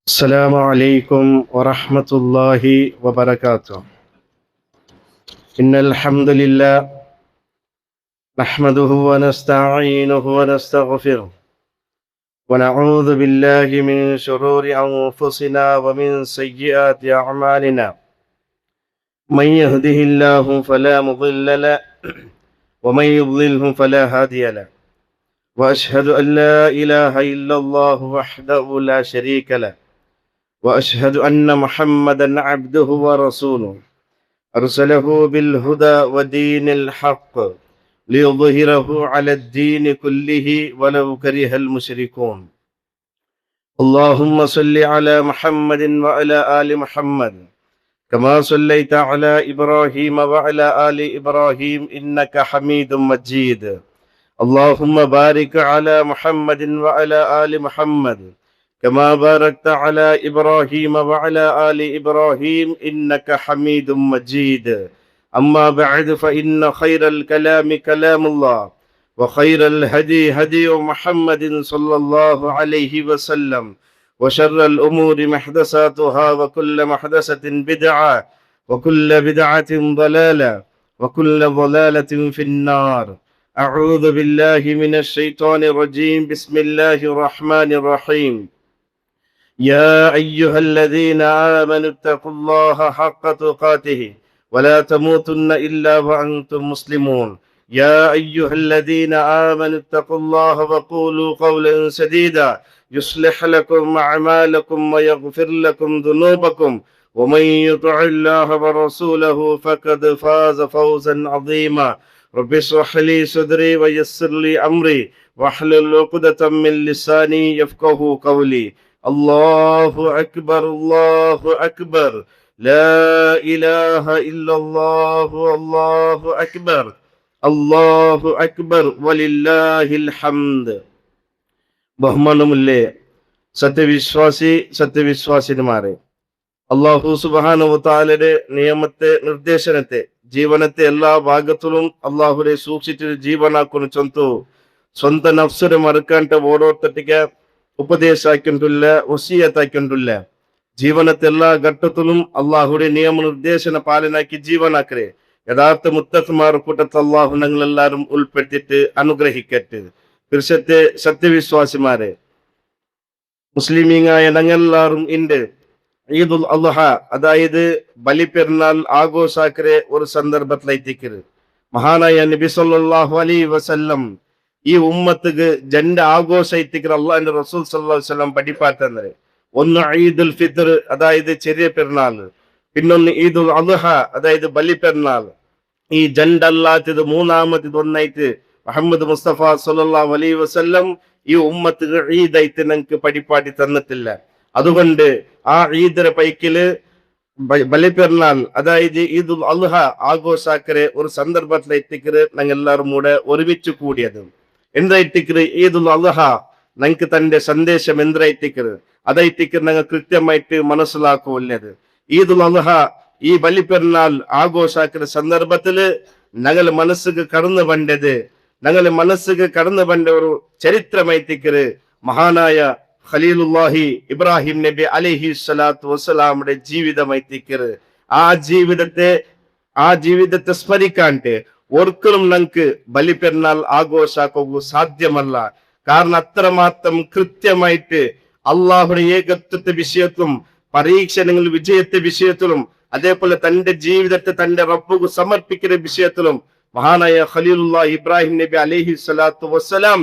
السلام عليكم ورحمة الله وبركاته. إن الحمد لله نحمده ونستعينه ونستغفره ونعوذ بالله من شرور أنفسنا ومن سيئات أعمالنا. من يهده الله فلا مضل له ومن يضلله فلا هادي له. وأشهد أن لا إله إلا الله وحده لا شريك له وأشهد أن محمدا عبده ورسوله أرسله بالهدى ودين الحق ليظهره على الدين كله ولو كره المشركون. اللهم صل على محمد وعلى آل محمد كما صليت على إبراهيم وعلى آل إبراهيم إنك حميد مجيد. اللهم بارك على محمد وعلى آل محمد كما باركت على إبراهيم وعلى آل إبراهيم إنك حميد مجيد. أما بعد فإن خير الكلام كلام الله وخير الهدي هدي محمد صلى الله عليه وسلم وشر الأمور محدثاتها وكل محدثة بدعة وكل بدعة ضلالة وكل ضلالة في النار. أعوذ بالله من الشيطان الرجيم. بسم الله الرحمن الرحيم. يا أيها الذين آمنوا اتقوا الله حق تقاته ولا تموتن إلا وأنتم مسلمون. يا أيها الذين آمنوا اتقوا الله وقولوا قولا سديدا يصلح لكم أعمالكم ويغفر لكم ذنوبكم ومن يطع الله ورسوله فقد فاز فوزا عظيما. رب اشرح لي صدري ويسر لي أمري واحلل عقدة من لساني يفقهوا قولي. الله أكبر الله أكبر لا إله إلا الله الله أكبر الله أكبر ولله الحمد. ബഹുമാനമുള്ളേ സത്യവിശ്വാസിനിമാരെ, അല്ലാഹു സുബ്ഹാനഹു വ തആലയുടെ നിയമത്തെ നിർദ്ദേശനത്തെ ജീവനത്തെ എല്ലാ ഭാഗത്തിലും അള്ളാഹുരെ ಸೂಕ್ಷಿಸಿದ ಜೀವನಾಕೊಂಡು ಸ್ವಂತ ನಫ್ಸರೆ ಮರಕಂಟ ಓಡೋಟಟ್ಟಿಗೆ ಉಪದೇಶ ಹಾಕೊಂಡುಲ್ಲ, ವಸಿಯತ್ ಹಾಕೊಂಡುಲ್ಲ. ಜೀವನത്തെ എല്ലാ ഘട്ടത്തിലും അള്ളാഹുടെ നിയമ നിർദ്ദേശന പാലനാക്കി ജീവനാക്കരെ യഥാർത്ഥ മുത്തഖ്മാർ കൂട്ടത്തിൽ അള്ളാഹു ഞങ്ങളെല്ലാവരും ഉൾപ്പെടുത്തിയിട്ട് അനുഗ്രഹിക്കട്ടെ. തീർച്ചത്തെ സത്യവിശ്വാസിമാരെ, മുസ്ലിമീങ്ങായ ഞങ്ങളെല്ലാവരും ഇണ്ട് ഈദുൽ അദ്ഹ അതായത് ബലിപ്പെരുന്നാൾ ആഘോഷാക്കരെ ഒരു സന്ദർഭത്തിലെത്തിക്കരുത്. മഹാനായ നബി സല്ലല്ലാഹു അലൈഹി വസല്ലം ഈ ഉമ്മത്തിക്ക് രണ്ട് ആഘോഷം എത്തിക്കർ അള്ളാഹിന്റെ റസൂൽ സല്ലല്ലാഹു അലൈഹി വസല്ലം പഠിപ്പാത്തന്നരെ. ഒന്ന് ഈദുൽ ഫിത്ർ അതായത് ചെറിയ പെരുന്നാൾ, പിന്നൊന്ന് ഈദുൽ അദ്ഹ അതായത് ബലിപ്പെരുന്നാൾ. ഈ രണ്ടല്ലാത്തത് മൂന്നാമത്തത് ഒന്നായിട്ട് മുഹമ്മദ് മുസ്തഫ സല്ലല്ലാഹു അലൈഹി വസല്ലം ഈ ഉമ്മത്തിക്ക് ഈദായിട്ട് ഞങ്ങൾക്ക് പഠിപ്പാട്ടി തന്നിട്ടില്ല. അതുകൊണ്ട് ആ ഈദര പൈക്കില് ബലിപ്പെരുന്നാൾ അതായത് ഈദുൽ അദ്ഹ ആഘോഷാക്കരെ ഒരു സന്ദർഭത്തിൽ എത്തിക്കര് ഞങ്ങൾ എല്ലാവരും കൂടെ ഒരുമിച്ച് കൂടിയത്. എന്തായിട്ടിക്കര് ഈദുൽ അദ്ഹ ഞങ്ങൾക്ക് തന്റെ സന്ദേശം എന്തായിട്ടിക്കര് അതായിട്ടിക്കര് ഞങ്ങൾ കൃത്യമായിട്ട് മനസ്സിലാക്കുള്ളത്. ഈദുൽ അദ്ഹ ഈ ബലിപ്പെരുന്നാൾ ആഘോഷാക്കുന്ന സന്ദർഭത്തില് ഞങ്ങൾ മനസ്സിക്ക് കടന്നു വണ്ട ഒരു ചരിത്രമായിട്ടിക്കര് മഹാനായ ഖലീലുല്ലാഹി ഇബ്രാഹിം നബി അലൈഹി സ്വലാത്തു വസ്സലാമിന്റെ ജീവിതമായിട്ടിക്കര്. ആ ജീവിതത്തെ സ്മരിക്കാണ്ട് ഒരിക്കലും ഞങ്ങൾക്ക് ബലിപ്പെരുന്നാൾ ആഘോഷാക്കുക സാധ്യമല്ല. കാരണം അത്രമാത്രം കൃത്യമായിട്ട് അള്ളാഹുടെ ഏകത്വത്തെ വിഷയത്തിലും പരീക്ഷണങ്ങൾ വിജയത്തെ വിഷയത്തിലും അതേപോലെ തന്റെ ജീവിതത്തെ തന്റെ റബ്ബുക്ക് സമർപ്പിക്കുന്ന വിഷയത്തിലും മഹാനായ ഖലീലുല്ലാഹി ഇബ്രാഹിം നബി അലൈഹി സ്വലാത്തു വസ്സലാം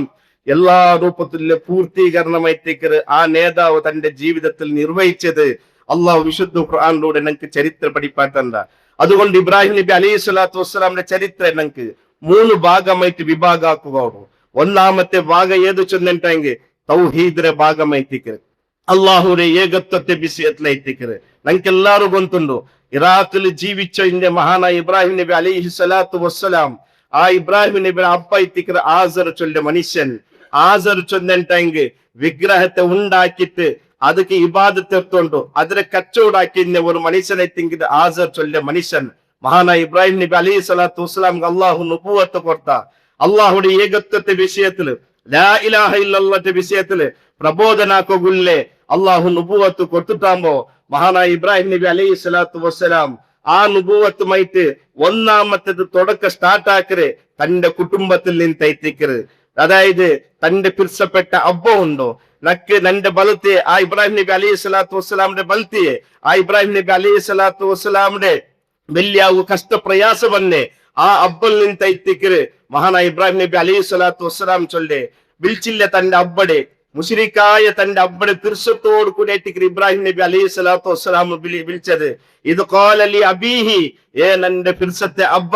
എല്ലാ രൂപത്തിലെ പൂർത്തീകരണമായിട്ടേക്ക് ആ നേതാവ് തന്റെ ജീവിതത്തിൽ നിർവഹിച്ചത് അള്ളാഹു വിശുദ്ധ ഖുർആനിലൂടെ ഞങ്ങൾക്ക് ചരിത്രം പഠിപ്പാറ്റണ്ട. അതുകൊണ്ട് ഇബ്രാഹിം നബി അലൈഹി സ്വലാത്തു വസ്സലാമിന്റെ ചരിത്രം ഞങ്ങൾക്ക് 3 ഭാഗമായിട്ട് വിഭാഗമാക്കുകയാണ്. ഒന്നാമത്തെ ഭാഗം ഏത് ചൊന്നിട്ടെങ്കിൽ തൗഹീദിന്റെ ഭാഗമായിട്ടേക്ക് അള്ളാഹുടെ ഏകത്വത്തെ വിഷയത്തിലായിട്ടേക്ക് ഞങ്ങൾക്ക് എല്ലാവരും ഗൊന്തുണ്ടോ. ഇറാഖിൽ ജീവിച്ച ഇന്ത്യ മഹാനായ ഇബ്രാഹിം നബി അലൈഹി സ്വലാത്തു വസ്സലാം ആ ഇബ്രാഹിം നബി അപ്പ ഇത്തിക്കർ ആസർ ചൊല്ല മനുഷ്യൻ ആസർ ചൊന്നിട്ടെങ്കിൽ വിഗ്രഹത്തെ ഉണ്ടാക്കിയിട്ട് ಅದಕ್ಕೆ ಇಬಾದತ್ ಎತ್ತೊಂಡು ಅದರ ಕಚ್ಚೋಡಾಕಿನ್ನ ഒരു മനുഷ്യനെ തിങ്കിത് ആസർ ചൊല്ല മനുഷ്യൻ മഹാനായ ഇബ്രാഹിം നബി അലൈഹി സ്വലാത്തു വസ്സലാം അള്ളാഹു നുബുവത്ത് കൊടുത്ത അള്ളാഹുടെ ഏകത്വത്തെ വിഷയത്തില് ലാ ഇലാഹ ഇല്ലല്ലാഹ് വിഷയത്തില് പ്രബോധനാക്കുള്ളേ അള്ളാഹു നുബുവത്ത് കൊടുത്തിട്ടാകുമ്പോ മഹാനായ ഇബ്രാഹിം നബി അലൈഹി സ്വലാത്തു വസ്സലാം ആ നുബുവത്തുമായിട്ട് ഒന്നാമത്തേത് തുടക്കം സ്റ്റാർട്ടാക്കര് തന്റെ കുടുംബത്തിൽ നിന്ന് തൈത്തിക്കരുത്. അതായത് തന്റെ പിരിച്ചപ്പെട്ട അബ്ബ ഉണ്ടോ നക്ക് നന്റെ ബലത്തെ ആ ഇബ്രാഹിം നബി അലൈഹി സ്വലാത്തു വസ്സലാമിന്റെ ബലത്തിയെ ആ ഇബ്രാഹിം നബി അലൈഹി സ്വലാത്തു വസ്സലാമിന്റെ വലിയ കഷ്ടപ്രയാസവന്നെ ആ അബ്ബൽ നിന്ന് തൈത്തിക്കര് മഹാനായ ഇബ്രാഹിം നബി അലൈഹി സ്വലാത്തു വസ്സലാം ചൊല്ലേ വിളിച്ചില്ല തന്റെ അബ്ബടെ മുശ്രിക്കായ തന്റെ അബ്ബടെ തീർച്ചത്തോട് കൂടി ഇബ്രാഹിം നബി അലൈഹി സ്വലാത്തു വസ്സലാം വിളിച്ചത് ഇത് ഖാലലി അബീഹി നന്റെ പിർസത്തെ അബ്ബ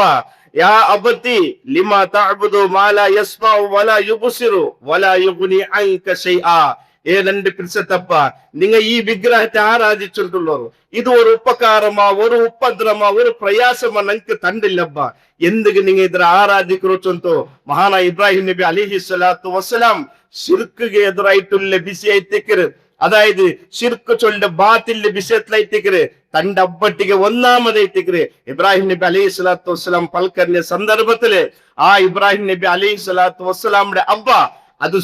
യാ അബതി ലിമാ തഅബുദു മാ ലാ യസ്മഉ വലാ യുബ്സിറു വലാ യുഗ്നി അൻക ശൈആ നന്റെ പിർസത്തപ്പ നിങ്ങൾ ഈ വിഗ്രഹത്തെ ആരാധിച്ചിട്ടുള്ളൂ ഇത് ഒരു ഉപകാരമാ ഒരു ഉപദ്രവമാ ഒരു പ്രയാസമാ നിങ്ങൾക്ക് തണ്ടില്ലബ്ബ എന്തുക്ക് നിങ്ങൾ ഇതിനെ ആരാധിക്കോ മഹാനായ ഇബ്രാഹിം നബി അലൈഹി സ്വലാത്തു വസ്സലാം ശിർക്കിಗೆ എതിരായിട്ടുള്ള വിഷയത്തേക്ക് അതായത് ശിർക്ക് ചൊല്ലിന്റെ ബാത്തിന്റെ വിഷയത്തിലേത്തേക്ക് തന്റെ അബ്ബട്ടിക്ക് ഒന്നാമതേത്തേക്ക് ഇബ്രാഹിം നബി അലൈഹി സ്വലാത്തു വസ്സലാം പൽക്കറിഞ്ഞ സന്ദർഭത്തില് ആ ഇബ്രാഹിം നബി അലൈഹി സ്വലാത്തു വസ്സലാമിന്റെ അബ്ബ അത്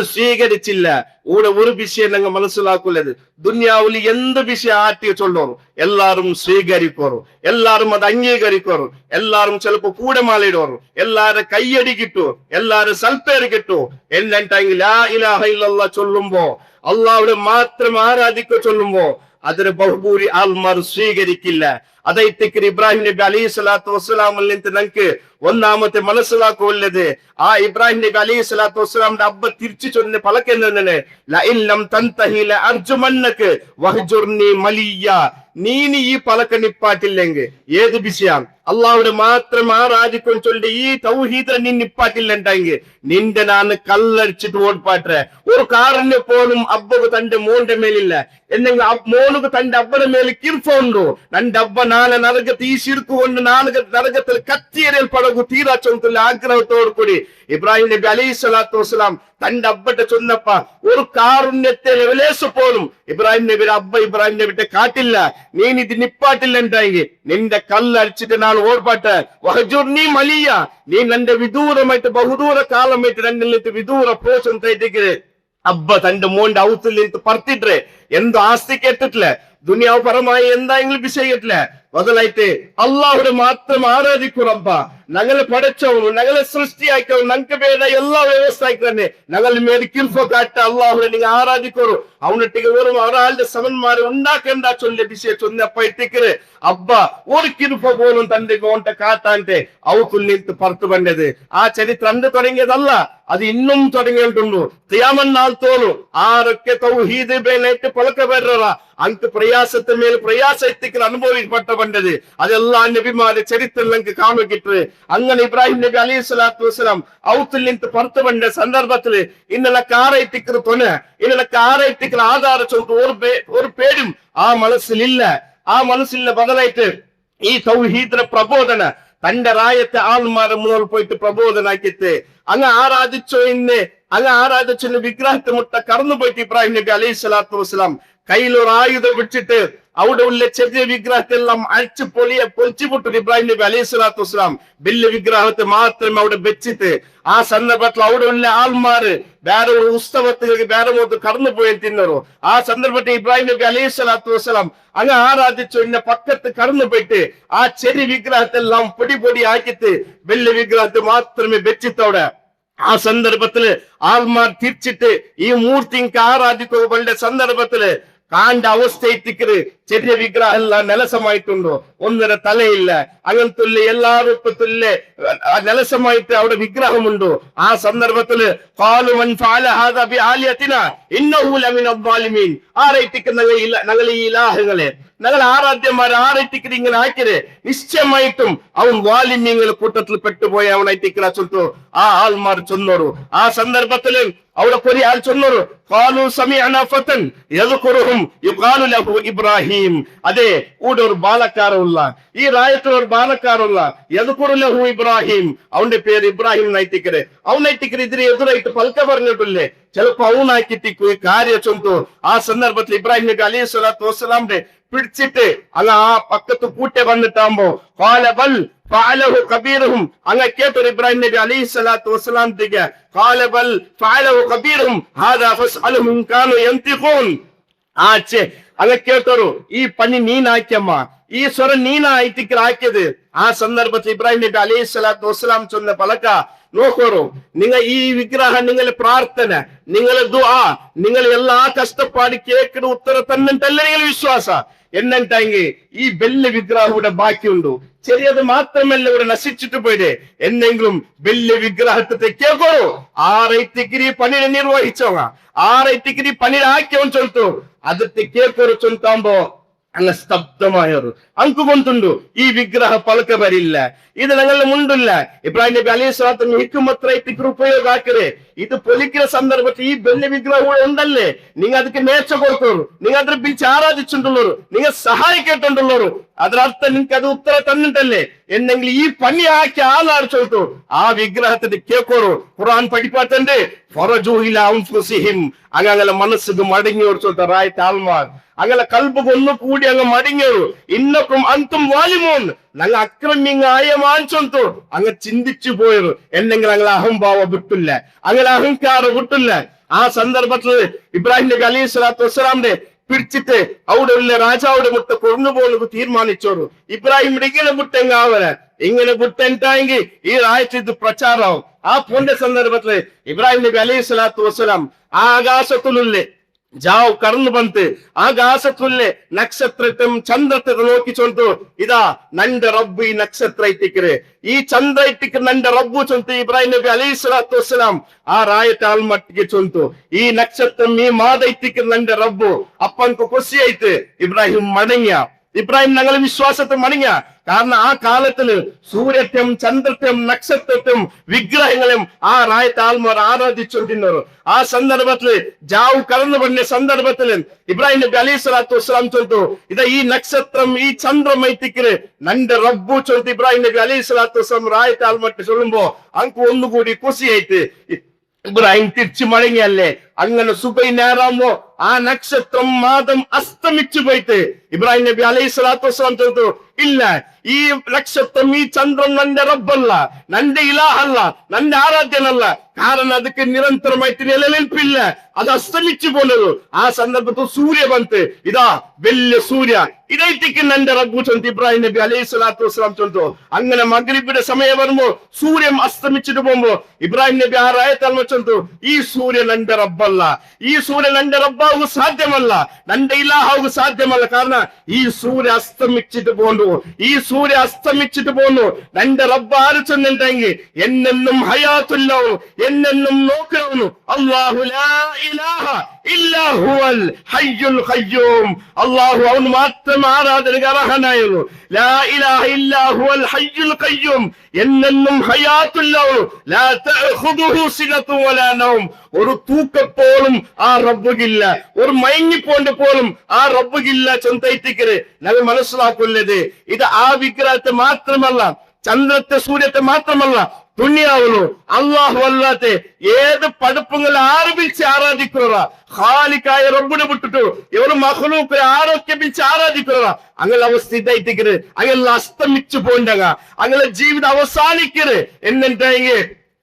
സ്വീകരിച്ചില്ല ഇവിടെ ഒരു വിഷയം ഞങ്ങൾ മനസ്സിലാക്കുന്നത് ദുനിയാവിൽ എന്ത് വിഷയം ആറ്റി ചൊല്ലോറും എല്ലാരും സ്വീകരിക്കോറും എല്ലാരും അത് അംഗീകരിക്കോറും എല്ലാരും ചിലപ്പോ കൂടമാലയിടോറും എല്ലാരും കയ്യടി കിട്ടു എല്ലാരും സൽപ്പേര് കിട്ടു എന്നിട്ടെങ്കിൽ ലാ ഇലാഹ ഇല്ലല്ലാഹ് ചൊല്ലുമ്പോ അള്ളാഹുവിനെ മാത്രം ആരാധിക്കോ ചൊല്ലുമ്പോ അതിന് ബഹുഭൂരി ആൾമാർ സ്വീകരിക്കില്ല. അതായിട്ട് ഇബ്രാഹിം നബി അലൈഹി സ്വലാത്തു വസ്സലാമിൽ നിന്ന് ഞങ്ങൾക്ക് ഒന്നാമത്തെ മനസ്സിലാക്കുള്ളത് ആ ഇബ്രാഹിം നബി അലൈഹി സ്വലാത്തു വസ്സലാമിന്റെ അബ്ബ തിരിച്ചു ചൊല്ലുന്ന പലക്കെന്നെ ലഇല്ലം തൻതഹി ലഅർജുമന്നക വഹ്ജുർനി മലിയ നീനി ഈ പലക്ക നിപ്പാട്ടില്ലെങ്കിൽ ഏത് വിഷയം അള്ളാഹുടെ മാത്രം ആരാധിക്കും ചൊല്ലി ഈ തൗഹീദ് നീ നിപ്പാട്ടില്ലെങ്കിൽ നിന്റെ നാന്ന് കല്ലടിച്ചിട്ട് ഓടിപ്പാട്ടെ ഒരു കാറിന് പോലും അബ്ബക്ക് തന്റെ മോന്റെ മേലില്ല എന്നെങ്കിൽ മോനുക്ക് തന്റെ അബ്ബയുടെ മേലിൽ കിർഫ ഉണ്ടോ തന്റെ അബ്ബ നാളെ നരകത്ത് ഈ ശിർക്കുകൊണ്ട് നരകത്തിൽ കത്തിയേറിയൽ പടകു തീരാ ചൊല്ലുള്ള ആഗ്രഹത്തോടു കൂടി ഇബ്രാഹിം നബി അലൈഹി സ്വലാത്തു വസ്സലാം തന്റെ അബ്ബട്ടെ ചൊന്നപ്പ ഒരു കാരുണ്യത്തെ ലെവലേസ് പോലും ഇബ്രാഹിം നബിയുടെ അബ്ബ ഇബ്രാഹിം നബിയുടെ കാട്ടില്ല നീ ഇത് നിപ്പാട്ടില്ല ഉണ്ടായെങ്കിൽ നിന്റെ കല്ലടിച്ചിട്ട് നാൾ ഓർപ്പാട്ടെ വഹജുർനി മലിയ നീ നന്റെ വിദൂരമായിട്ട് ബഹുദൂര കാലമായിട്ട് രണ്ടിൽ വിദൂര പോഷം തേറ്റിക്കര് അബ്ബ തന്റെ മോന്റെ ഔത്തിൽ നിന്ന് പറത്തിട്ടെ എന്തോ ആസ്തി കേട്ടിട്ടില്ല ദുനിയാവ് പരമായി എന്തായെങ്കിലും വിഷയത്തില്ല ಮೊದಲೈತೆ ಅಲ್ಲಾಹುಡೆ ಮಾತ್ರ ಆರಾಧಿಕುರಪ್ಪ ನಗಲು ಪಡೆಚವನು ನಗಲು ಸೃಷ್ಟಿಯಾಕವನು ನಂಗೆ ಬೇಡ ಎಲ್ಲಾ ವ್ಯವಸ್ಥೆ ಆಯ್ತಾನೆ ನಗಲ್ ಮೇಲೆ ಕಿಲ್ಫೋ ಕಾಟ ಅಲ್ಲಾಹುಡೆ ನಿಂಗೆ ಆರಾಧಿಕೋರು ಅವನೊಟ್ಟಿಗೆ വെറും ഒരാളുടെ സമന്മാരെ ഉണ്ടാക്കേണ്ട ചൊല്ലിയ വിഷയം ചൊന്നപ്പ ഇട്ടിക്കര് അബ്ബ ഒരു കിരുഫ പോലും തന്റെ ഗോണ്ട കാട്ടാന്റെ അവക്കുൽ നിന്ന് പുറത്തു വന്നത് ആ ചരിത്രം അന്ന് തുടങ്ങിയതല്ല അത് ഇന്നും തുടങ്ങിയിട്ടുണ്ട് ഖിയാമത്ത് നാൾ തോറും ആരൊക്കെ തൗഹീദ് ബേനായിട്ട് പലക്കവരറ അങ്ക് പ്രയാസത്തെ മേൽ പ്രയാസ എത്തിക്കൽ അനുഭവിക്കപ്പെട്ട വന്നത് അതെല്ലാം നബിമാരുടെ ചരിത്രം നമുക്ക് കാണുകിട്ട് അങ്ങനെ ഇബ്രാഹിം നബി അലൈഹി സ്വലാത്തു വസ്സലാം ഔത്തിൽ നിന്ന് പുറത്തു വന്ന സന്ദർഭത്തിൽ ഇന്നലെ കാറെത്തിക്കുന്ന തൊന ഇന്നലെ കാറെത്തിക്കുന്ന ആധാര ചൊല്ലിട്ട് ഒരു പേരും ആ മനസ്സില്ല ബദലായിട്ട് ഈ തൗഹീദിന്റെ പ്രബോധന തന്റെ റായത്തെ ആൾമാരെ മുന്നോട്ട് പോയിട്ട് പ്രബോധനാക്കിയിട്ട് അങ്ങ് ആരാധിച്ചോ വിഗ്രഹത്തെ മുട്ട കടന്നു പോയിട്ട് ഇബ്രാഹിം നബി അലൈഹി സ്വലാത്തു വസ്സലാം കയ്യിലൊരു ആയുധം വെച്ചിട്ട് അവിടെ ഉള്ള ചെറിയ വിഗ്രഹത്തെ എല്ലാം അഴിച്ചു പൊളിച്ചുപൊട്ടു ഇബ്രാഹിം നബി അലൈഹി സ്വലാത്തു വസ്സലാം വലിയ വിഗ്രഹത്തെ മാത്രം അവിടെ വെച്ചിട്ട് ആ സന്ദർഭത്തിൽ അവിടെ ഉള്ള ആൾമാര് വേറെ ഒരു ഉത്സവത്തിലേക്ക് വേറെ മുഖത്ത് കടന്നു പോയി തിന്നറോ ആ സന്ദർഭത്തിൽ ഇബ്രാഹിം നബി അലൈഹി സ്വലാത്തു വസ്സലാം അങ്ങ് ആരാധിച്ചു ഇന്ന പക്കത്ത് കടന്നു പോയിട്ട് ആ ചെറിയ വിഗ്രഹത്തെ എല്ലാം പൊടി ആക്കിയിട്ട് വലിയ വിഗ്രഹത്തെ മാത്രമേ വെച്ചിട്ടവിടെ ആ സന്ദർഭത്തില് ആൾമാർ തിരിച്ചിട്ട് ഈ മൂർത്തിക്ക് ആരാധിക്കുകളുടെ സന്ദർഭത്തില് കാണ്ട അവസ്ഥ എത്തിക്കര് ചെറിയ വിഗ്രഹം എല്ലാം നെലസമായിട്ടുണ്ടോ ഒന്നര തലയില്ല അങ്ങനത്തുള്ള എല്ലാ രൂപത്തിലുള്ള നെലസമായിട്ട് അവിടെ വിഗ്രഹമുണ്ടോ ആ സന്ദർഭത്തില് ഞങ്ങൾ ഈ ഇലാഹുകളെ ഞങ്ങൾ ആരാധ്യന്മാരെ ആരായിട്ടിക്കര് ഇങ്ങനെ ആക്കിയത് നിശ്ചയമായിട്ടും അവൻ വാലിമ്യങ്ങളെ കൂട്ടത്തിൽ പെട്ടുപോയ അവനായിട്ടിക്കല ചൊല്ലു ആ ആൾമാർ ചൊന്നോරු ആ സന്ദർഭത്തില് അവിടെ കൊരി ആൾ ചൊന്നോರು ഖാലു സമീഅനാ ഫതൻ യദ്കുറുഹും യുഖാലു ലഹു ഇബ്രാഹിം അതെ കൂടെ ഒരു ബാലക്കാരുള്ള ഈ റായത്തിൽ ഒരു ബാലക്കാരുള്ള യദ്കുറു ലഹു ഇബ്രാഹിം അവന്റെ പേര് ഇബ്രാഹിം നൈറ്റിക്കര് അവനൈറ്റിക്കര് ഇതിന് എതിരായിട്ട് പൽക്ക പറഞ്ഞിട്ടില്ലേ ചിലപ്പോ അവനാക്കിട്ടിക്കു ഈ കാര്യ ചൊന്തു ആ സന്ദർഭത്തിൽ ഇബ്രാഹിം നബി അലൈഹി സ്വലാത്തു വസ്സലാമിന്റെ പിടിച്ചിട്ട് അങ്ങ് ആ പക്കത്ത് കൂട്ടെ വന്നിട്ടാകുമ്പോ ഫഅലഹു കബീറുഹും അങ്ങ കേട്ടൊരു ഇബ്രാഹിം നബി അലൈഹിസ്സലാത്തു വസ്സലാം തിക ഖാല ബൽ ഫഅലഹു കബീറുഹും ഹാദാ ഫസ്അലുഹും ഇൻ കാനൂ യൻതിഖൂൻ ആച്ചെ അങ്ങ കേട്ടൊരു ഈ പണി നീനാക്കിയമ്മ ഈ സ്വരം നീനായിട്ടിക്ക് ആക്കിയത് ആ സന്ദർഭത്തിൽ ഇബ്രാഹിം നബി അലൈഹിസ്സലാത്തു വസ്സലാം ചൊന്ന പലക നോക്കോറു നിങ്ങൾ ഈ വിഗ്രഹം നിങ്ങളുടെ പ്രാർത്ഥന നിങ്ങളെ ദുആ നിങ്ങൾ എല്ലാ കഷ്ടപ്പാട് കേൾക്കുന്ന ഉത്തരം തന്നിട്ടല്ല നിങ്ങൾ വിശ്വാസ എന്നിട്ടെങ്കിൽ ഈ വലിയ വിഗ്രഹം ഇവിടെ ബാക്കിയുണ്ടോ ചെറിയത് മാത്രമല്ല ഇവിടെ നശിച്ചിട്ട് പോയിടെ എന്നെങ്കിലും വലിയ വിഗ്രഹത്തെ കേൾക്കോ ആറൈത്തിക്കിരി പണിയെ നിർവഹിച്ചോങ്ങ ആറൈത്തിക്കിരി പണിയെ ആക്കിയവൻ ചൊല്ലുത്തു ಅದಕ್ಕೆ ಕೇಳ್ಕೊರು ಚೊಂತಾಂಬೋ ಅಂಗ ಸ್ತಬ್ಧಮಾಯರು ಅಂಕುಗೊಂತುಂಡು ಈ ವಿಗ್ರಹ ಪಲಕ ಬರಿಲ್ಲ ಇದು ನಂಗಲ್ಲ ಮುಂದಿಲ್ಲ ಇಬ್ರಾಹಿಂ ನಬಿ ಅಲೈಹಿಸ್ಸಲಾತು ಹಿಕ್ಮತ್ ರೈತಿಗೆ ಉಪಯೋಗ ಹಾಕಿರೆ ಇದು ಪೊಲಿಕಿನ ಸಂದರ್ಭത്തിൽ ഈ ಬೆಳ್ಳಿ വിഗ്രഹം ഉണ്ടല്ലേ നിങ്ങൾ ಅದಕ್ಕೆ മേച്ച കൊടുത്തോರು നിങ്ങൾ ಅದ್ರ ಬಿಚ್ಚಿ ಆರಾಧಿച്ചുണ്ടുള്ളವರು നിങ്ങൾ സഹായ കേട്ടുണ്ടുള്ളವರು ಅದರ ಅರ್ಥ ನಿಮ್ಗೆ ಅದು ಉತ್ತರ ತನ್ನಿಟ್ಟല്ലേ എന്നെങ്കിൽ ഈ പണി ആക്കി ആളാട് ചൊല്ലുത്തു ആ വിഗ്രഹത്തിന്റെ കേൾക്കോರು ഖുർആൻ പഠിപ്പാത്തണ്ട് ഫറജു ഇലാ അൻഫുസിഹിം അങ്ങനെ മനസ്സിಗೆ മടങ്ങിയോർ ചൊല്ലുത്ത റായത്ത് ആൽമാർ അങ്ങനെ കൽബുക്ക് ഒന്ന് കൂടി അങ്ങ് മടങ്ങിയോರು ഇന്നക്കും അന്തും വാലിമൂൻ ഞങ്ങൾ അക്രമ്യങ്ങായ മാൻചൊന്തു അങ്ങ് ചിന്തിച്ചു പോയರು എന്നെങ്കിൽ ഞങ്ങൾ അഹംഭാവ വിട്ടില്ല അങ്ങനെ അഹങ്കാരം വിട്ടില്ല ആ സന്ദർഭത്തിൽ ഇബ്രാഹിം നബി അലൈഹിസ്സലാത്തു വസ്സലാമിന്റെ പിടിച്ചിട്ട് അവിടെ ഉള്ള രാജാവുടെ മുട്ട കൊണ്ടുപോകുന്നത് തീരുമാനിച്ചോರು ഇബ്രാഹിം ഇങ്ങനെ വിട്ടെങ്കാവല ഇങ്ങനെ വിട്ടെങ്കിൽ ഈ രാജ്യത്ത് ഇത് പ്രചാരമാവും ആ പോന്റെ സന്ദർഭത്തിൽ ഇബ്രാഹിം നബി അലൈഹിസ്സലാത്തു വസ്സലാം ആ ആകാശത്തിലുള്ളേ ജാവ് കടന്നു ಬಂತು ആകാശത്തുല്ലെ നക്ഷത്രത്തെയും ചന്ദ്രത്തെ നോക്കി ചൊല്ലുത്തു ഇതാ നന്റെ റബ്ബ് ഈ നക്ഷത്ര ഇട്ടിക്കರೆ ഈ ചന്ദ്ര ഇട്ടിക്ക് നന്റെ റബ്ബു ചൊല്ലുത്തു ഇബ്രാഹിം നബി അലൈഹിസ്സലാത്തു വസ്സലാം ആ ರಾಯತ ಆಲ್ಮಟ್ಟಿಗೆ ಚೊಂತು ಈ ನಕ್ಷತ್ರ ಈ ಮಾದ ಇಟ್ಟಿಕ್ಕೆ ನന്റെ റബ്ബു അപ്പൻക്ക് ಖುಷಿ ಆಯ್ತು ഇബ്രാഹിം മടങ്ങിയ ഇബ്രാഹിം ഞങ്ങളെ വിശ്വാസത്തെ മടങ്ങിയ കാരണം ആ കാലത്തില് സൂര്യത്തെയും ചന്ദ്രത്തെയും നക്ഷത്രത്തെയും വിഗ്രഹങ്ങളെയും ആ റായത്ത് ആൽമാർ ആരാധിച്ചുകൊണ്ടിരുന്നവർ ആ സന്ദർഭത്തില് ജാവ് കടന്നു പറഞ്ഞ സന്ദർഭത്തില് ഇബ്രാഹിം നബി അലൈഹിസ്സലാത്തു വസ്സലാം ചൊല്ലുത്തു ഇതാ ഈ നക്ഷത്രം ഈ ചന്ദ്രം എത്തിക്കല് നന്റെ റബ്ബു ചൊല്ലുത്തു ഇബ്രാഹിം നബി അലൈഹിസ്സലാത്തു വസ്സലാം റായത്ത് ആൽമട്ട് ചൊല്ലുമ്പോ അങ്ക് ഒന്നുകൂടി ಖುಷಿಯಾಯ್ತು ഇബ്രാഹിം തിരിച്ചു മടങ്ങിയല്ലേ അങ്ങനെ സുബൈ നേരാമോ ആ നക്ഷത്രം മാതം അസ്തമിച്ചു പോയിട്ട് ഇബ്രാഹിം നബി അലൈഹിസ്സലാത്തു വസ്സലാം ചൊല്ലുത്തു ഇല്ല ഈ നക്ഷത്രം ഈ ചന്ദ്രൻ നന്റെ റബ്ബല്ല നന്റെ ഇലാഹല്ല നന്റെ ആരാധ്യനല്ല കാരണം ಅದಕ್ಕೆ ನಿರಂತರമായിട്ട് നിലനിൽപ്പില്ല അത് അസ്തമിച്ചു പോണത് ആ സന്ദർഭത്തിൽ സൂര്യ ಬಂತು ഇതാ വലിയ സൂര്യ ഇതൈറ്റിക്ക് നന്റെ റബ്ബു ചൊല്ലുത്തു ഇബ്രാഹിം നബി അലൈഹിസ്സലാത്തു വസ്സലാം ചൊല്ലുത്തു അങ്ങനെ മഗ്രിബിന്റെ സമയം വരുമ്പോ സൂര്യൻ അസ്തമിച്ചിട്ട് പോകുമ്പോ ഇബ്രാഹിം നബി ആ റായത്ത് ചൊല്ലുത്തു ഈ സൂര്യൻ നന്റെ റബ്ബല്ല ഈ സൂര്യൻ നന്റെ റബ്ബാവുക സാധ്യമല്ല നന്റെ ഇലാഹാവുക സാധ്യമല്ല കാരണം ഈ സൂര്യ അസ്തമിച്ചിട്ട് പോന്നു ഈ സൂര്യ അസ്തമിച്ചിട്ട് പോന്നു നന്റെ റബ്ബ് ആര് ചെന്നിട്ടെങ്കിൽ എന്നെന്നും ഹയാത്തുല്ലവു എന്നെന്നും നോക്കണവನು അല്ലാഹു ലാ ഇലാഹ ഇല്ലാ ഹുവൽ ഹയ്യുൽ ഖയ്യൂം അല്ലാഹു അവൻ മാത്രം ആരാധനക്ക് അർഹനായുള്ളൂ ലാ ഇലാഹ ഇല്ലാ ഹുവൽ ഹയ്യുൽ ഖയ്യൂം എന്നെന്നും ഹയാത്തുല്ലവു ലാ തഅഖുദുഹു സിനതു വലാ നൗം ഒരു തൂക്കപ്പോലും ആ റബ്ബില്ല ഒരു മയങ്ങിപ്പോണ്ട് പോലും ആ റബ്ബില്ല ചൊന്തൈത്തിക്കര് ഞങ്ങൾ മനസ്സിലാക്കുന്നത് ഇത് ആ വിഗ്രഹത്തെ മാത്രമല്ല ചന്ദ്രത്തെ സൂര്യത്തെ മാത്രമല്ല ദുനിയാവുന്നു അള്ളാഹു അല്ലാത്ത ഏത് പടുപ്പങ്ങൾ ആര് വിളിച്ച് ആരാധിക്കുക ഖാലിക്കായ റബ്ബിനെ വിട്ടിട്ടു ഇവര് മഖ്ലൂഖ് ആരൊക്കെ വിളിച്ച് ആരാധിക്കുക അങ്ങനെ അവസ്ഥ ഇതായിട്ടിക്കര് അങ്ങനെ അസ്തമിച്ചു പോണ്ടങ്ങ അങ്ങനെ ജീവിതം അവസാനിക്കര് എന്നിട്ടെങ്കിൽ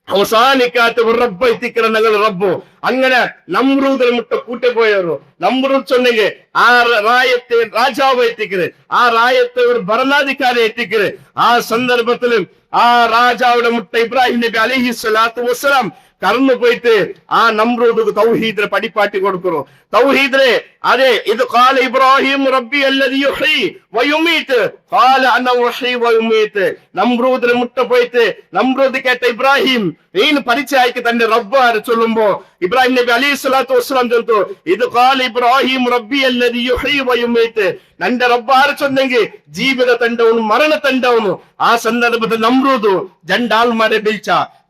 അവസാനിക്കാത്ത ഒരു റബ്ബ് എത്തിക്കണ ഞങ്ങൾ റബ്ബു അങ്ങനെ നമ്രൂദിനെ മുട്ട കൂട്ടിപ്പോയവരു നമ്രൂദ് ചൊന്നെങ്കിൽ ആ റായത്തെ രാജാവ് എത്തിക്കര് ആ റായത്തെ ഒരു ഭരണാധികാരി എത്തിക്കര് ആ സന്ദർഭത്തിലും ആ രാജാവുടെ മുട്ട ഇബ്രാഹിം നബി അലൈഹിസ്സലാത്തു വസ്സലാം കടന്നു പോയിട്ട് ആ നമ്രൂദ് തൗഹീദിനെ പടിപ്പാട്ടി കൊടുക്കുന്നു തൗഹീദിനെ അതെ ഇത് ഖാല ഇബ്രാഹിം റബ്ബി അല്ലദി യുഹ്യി വയുമീത് ഖാല അന ഉഹ്യി വയുമീത് നമ്രൂദിനെ മുട്ട പോയിട്ട് നമ്രൂദ് കേട്ട ഇബ്രാഹിം നീನು ಪರಿಚಯಕ್ಕೆ തന്റെ റബ്ബ് ആര് ചൊല്ലുമ്പോ ഇബ്രാഹിം നബി അലൈഹിസ്സലാത്തു വസ്സലാം ചൊല്ലുന്നു ഇത് ഖാല ഇബ്രാഹിം റബ്ബി അല്ലദി യുഹ്യി വയുമീത് നന്റെ റബ്ബ് ആര് ചൊന്നെങ്കിൽ ജീവിത തണ്ടവನು മരണ തണ്ടവನು ആ സന്ദർഭത്തിൽ നമ്രൂദ് രണ്ടാൾമാരെ